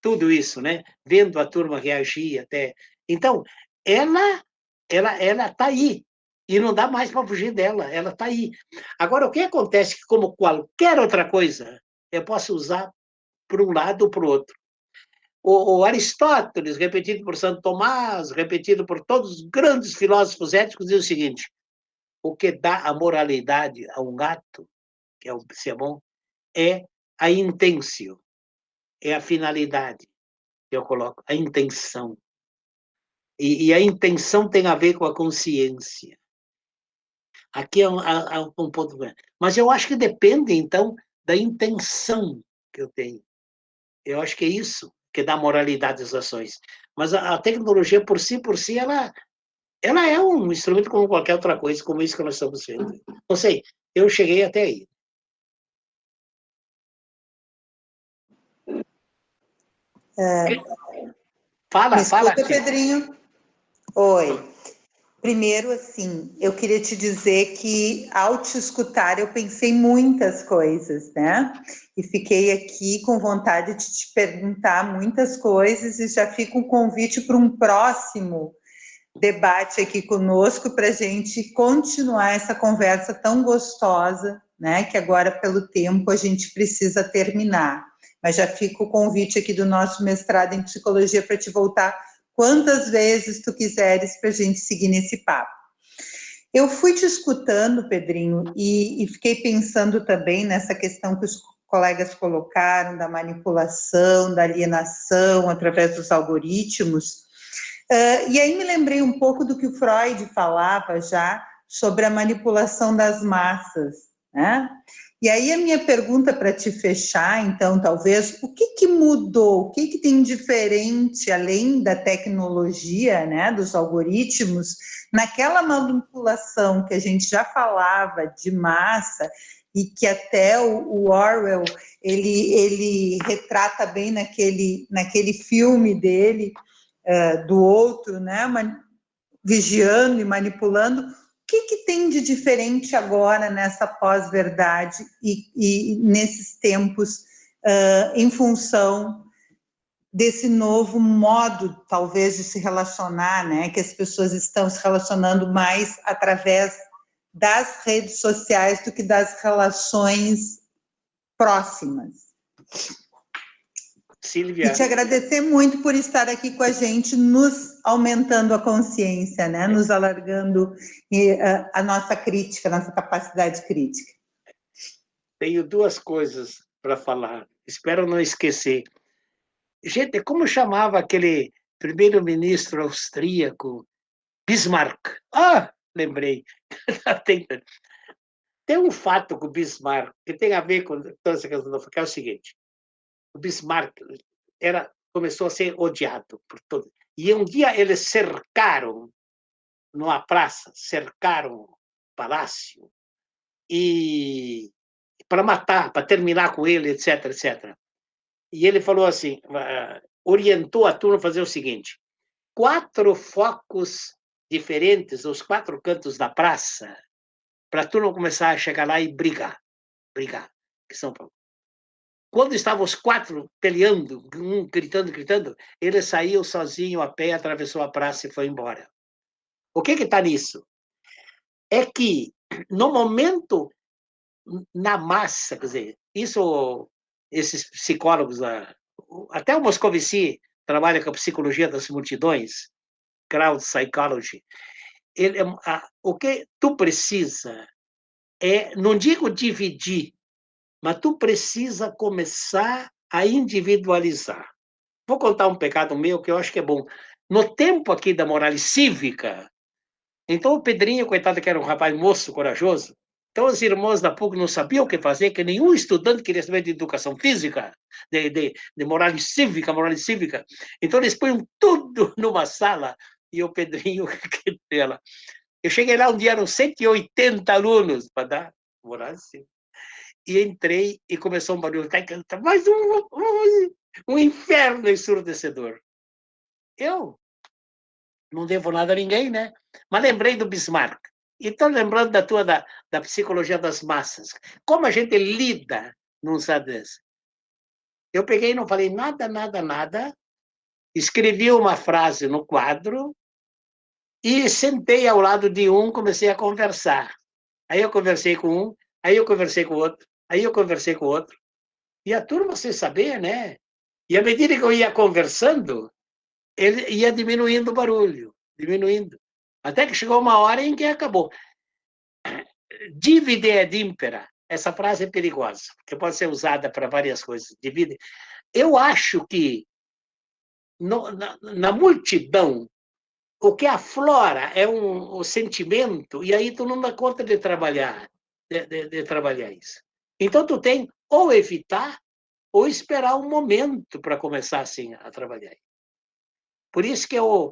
Tudo isso, né? Vendo a turma reagir até. Então, ela está aí. E não dá mais para fugir dela. Ela está aí. Agora, o que acontece é que, como qualquer outra coisa, eu posso usar para um lado ou para o outro. O Aristóteles, repetido por Santo Tomás, repetido por todos os grandes filósofos éticos, diz o seguinte: o que dá a moralidade a um gato, que é o Siamon, é a intenção, é a finalidade que eu coloco, a intenção. E a intenção tem a ver com a consciência. Aqui é um ponto. Mas eu acho que depende, então, da intenção que eu tenho. Eu acho que é isso que dá moralidade às ações. Mas a tecnologia, por si, ela é um instrumento como qualquer outra coisa, como isso que nós estamos vendo. Não sei, eu cheguei até aí. Fala, Me fala. escuta, Pedrinho? Oi. Primeiro, assim, eu queria te dizer que, ao te escutar, eu pensei muitas coisas, né? E fiquei aqui com vontade de te perguntar muitas coisas e já fica um convite para um próximo debate aqui conosco para a gente continuar essa conversa tão gostosa, né? Que agora, pelo tempo, a gente precisa terminar. Mas já fica o convite aqui do nosso mestrado em psicologia para te voltar quantas vezes tu quiseres para a gente seguir nesse papo. Eu fui te escutando, Pedrinho, e fiquei pensando também nessa questão que os colegas colocaram da manipulação, da alienação através dos algoritmos. E aí me lembrei um pouco do que o Freud falava já sobre a manipulação das massas, né? E aí a minha pergunta para te fechar, então, talvez, o que mudou? O que tem diferente, além da tecnologia, né, dos algoritmos, naquela manipulação que a gente já falava de massa e que até o Orwell, ele retrata bem naquele filme dele, do outro, né, vigiando e manipulando. O que tem de diferente agora nessa pós-verdade e nesses tempos, em função desse novo modo, talvez, de se relacionar, né? Que as pessoas estão se relacionando mais através das redes sociais do que das relações próximas. Silvia. E te agradecer muito por estar aqui com a gente, nos aumentando a consciência, né? Nos alargando a nossa crítica, a nossa capacidade crítica. Tenho duas coisas para falar. Espero não esquecer. Gente, como chamava aquele primeiro-ministro austríaco, Bismarck? Ah, lembrei. Tem um fato com o Bismarck que tem a ver com toda essa questão, que é o seguinte. O Bismarck começou a ser odiado por todos. E um dia eles cercaram, numa praça, cercaram o palácio e para matar, para terminar com ele, etc, etc. E ele falou assim, orientou a turma a fazer o seguinte: 4 focos diferentes, os 4 cantos da praça, para a turma começar a chegar lá e brigar. Que São Paulo. Quando estavam os 4 peleando, um gritando, ele saiu sozinho a pé, atravessou a praça e foi embora. O que está nisso? É que, no momento, na massa, quer dizer, esses psicólogos, até o Moscovici trabalha com a psicologia das multidões, crowd psychology. O que tu precisa não digo dividir, mas tu precisa começar a individualizar. Vou contar um pecado meu que eu acho que é bom. No tempo aqui da moral cívica, então o Pedrinho, coitado, que era um rapaz moço, corajoso, então os irmãos da PUC não sabiam o que fazer, que nenhum estudante queria saber de educação física, de moral cívica. Então eles põem tudo numa sala e o Pedrinho, que tela. Eu cheguei lá um dia, eram 180 alunos para dar moral cívica. E entrei e começou um barulho, mais um inferno ensurdecedor. Eu não devo nada a ninguém, né? Mas lembrei do Bismarck. E estou lembrando da psicologia das massas. Como a gente lida num desse. Eu peguei e não falei nada, escrevi uma frase no quadro e sentei ao lado de um, comecei a conversar. Aí eu conversei com um, aí eu conversei com outro, aí eu conversei com outro. E a turma, sem saber, né? E à medida que eu ia conversando, ele ia diminuindo o barulho, diminuindo. Até que chegou uma hora em que acabou. Divide et impera. Essa frase é perigosa, porque pode ser usada para várias coisas. Divide. Eu acho que na multidão, o que aflora é o sentimento, e aí tu não dá conta de trabalhar, de trabalhar isso. Então tu tem ou evitar ou esperar um momento para começar assim a trabalhar. Por isso que eu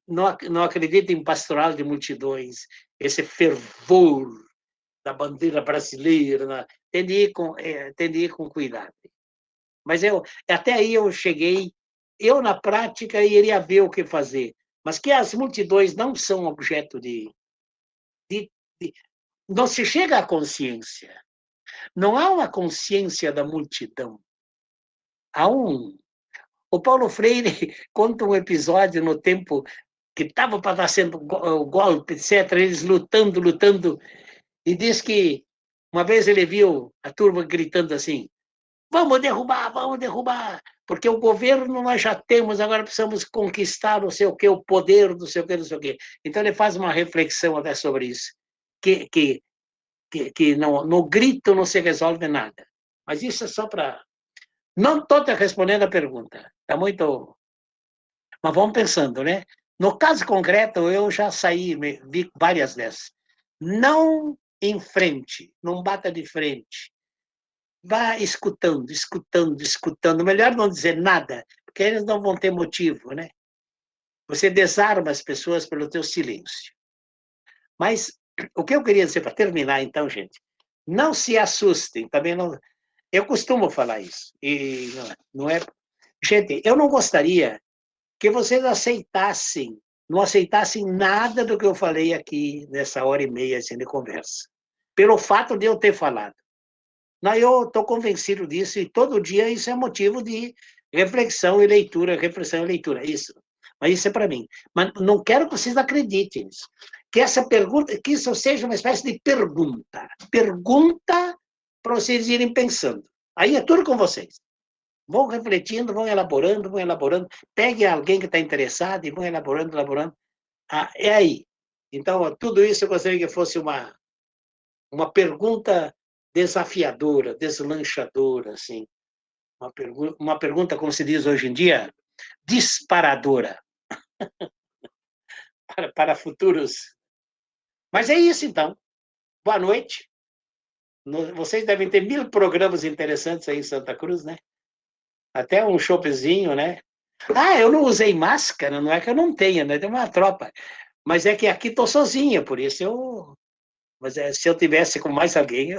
não acredito em pastoral de multidões, esse fervor da bandeira brasileira, tem de ir com cuidado. Mas até aí eu cheguei, eu na prática iria ver o que fazer, mas que as multidões não são objeto não se chega à consciência. Não há uma consciência da multidão. O Paulo Freire conta um episódio no tempo que estava para dar sendo o golpe, etc., eles lutando, e diz que uma vez ele viu a turma gritando assim: vamos derrubar, porque o governo nós já temos, agora precisamos conquistar não sei o quê, o poder, não sei o quê, não sei o quê. Então ele faz uma reflexão até sobre isso, que no grito não se resolve nada. Mas isso é só para... Não estou te respondendo a pergunta, está muito... Mas vamos pensando, né? No caso concreto, eu já saí, vi várias dessas. Não em frente, não bata de frente. Vá escutando. Melhor não dizer nada, porque eles não vão ter motivo, né? Você desarma as pessoas pelo teu silêncio. Mas o que eu queria dizer para terminar, então, gente, não se assustem, também não... Eu costumo falar isso, e não é... Gente, eu não gostaria que vocês não aceitassem nada do que eu falei aqui nessa hora e meia assim, de conversa, pelo fato de eu ter falado. Não, eu estou convencido disso, e todo dia isso é motivo de reflexão e leitura, isso. Mas isso é para mim. Mas não quero que vocês acreditem nisso. Que isso seja uma espécie de pergunta. Pergunta para vocês irem pensando. Aí é tudo com vocês. Vão refletindo, vão elaborando. Pegue alguém que está interessado e vão elaborando. É aí. Então, tudo isso eu gostaria que fosse uma pergunta desafiadora, deslanchadora, assim. Uma pergunta, como se diz hoje em dia, disparadora para futuros. Mas é isso, então. Boa noite. Vocês devem ter 1000 programas interessantes aí em Santa Cruz, né? Até um choppzinho, né? Eu não usei máscara, não é que eu não tenha, né? Tem uma tropa. Mas é que aqui estou sozinha, por isso eu... Mas se eu tivesse com mais alguém...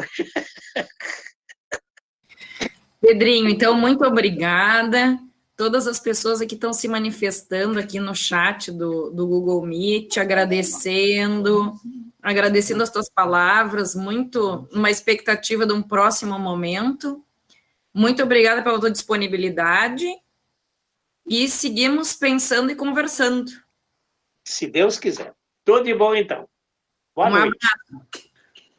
Pedrinho, então, muito obrigada. Todas as pessoas aqui estão se manifestando aqui no chat do Google Meet, agradecendo as tuas palavras, muito uma expectativa de um próximo momento. Muito obrigada pela tua disponibilidade e seguimos pensando e conversando. Se Deus quiser. Tudo de bom, então. Boa noite. Abraço.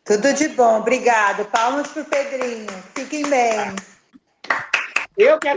Tudo de bom, obrigado. Palmas para o Pedrinho. Fiquem bem. Eu que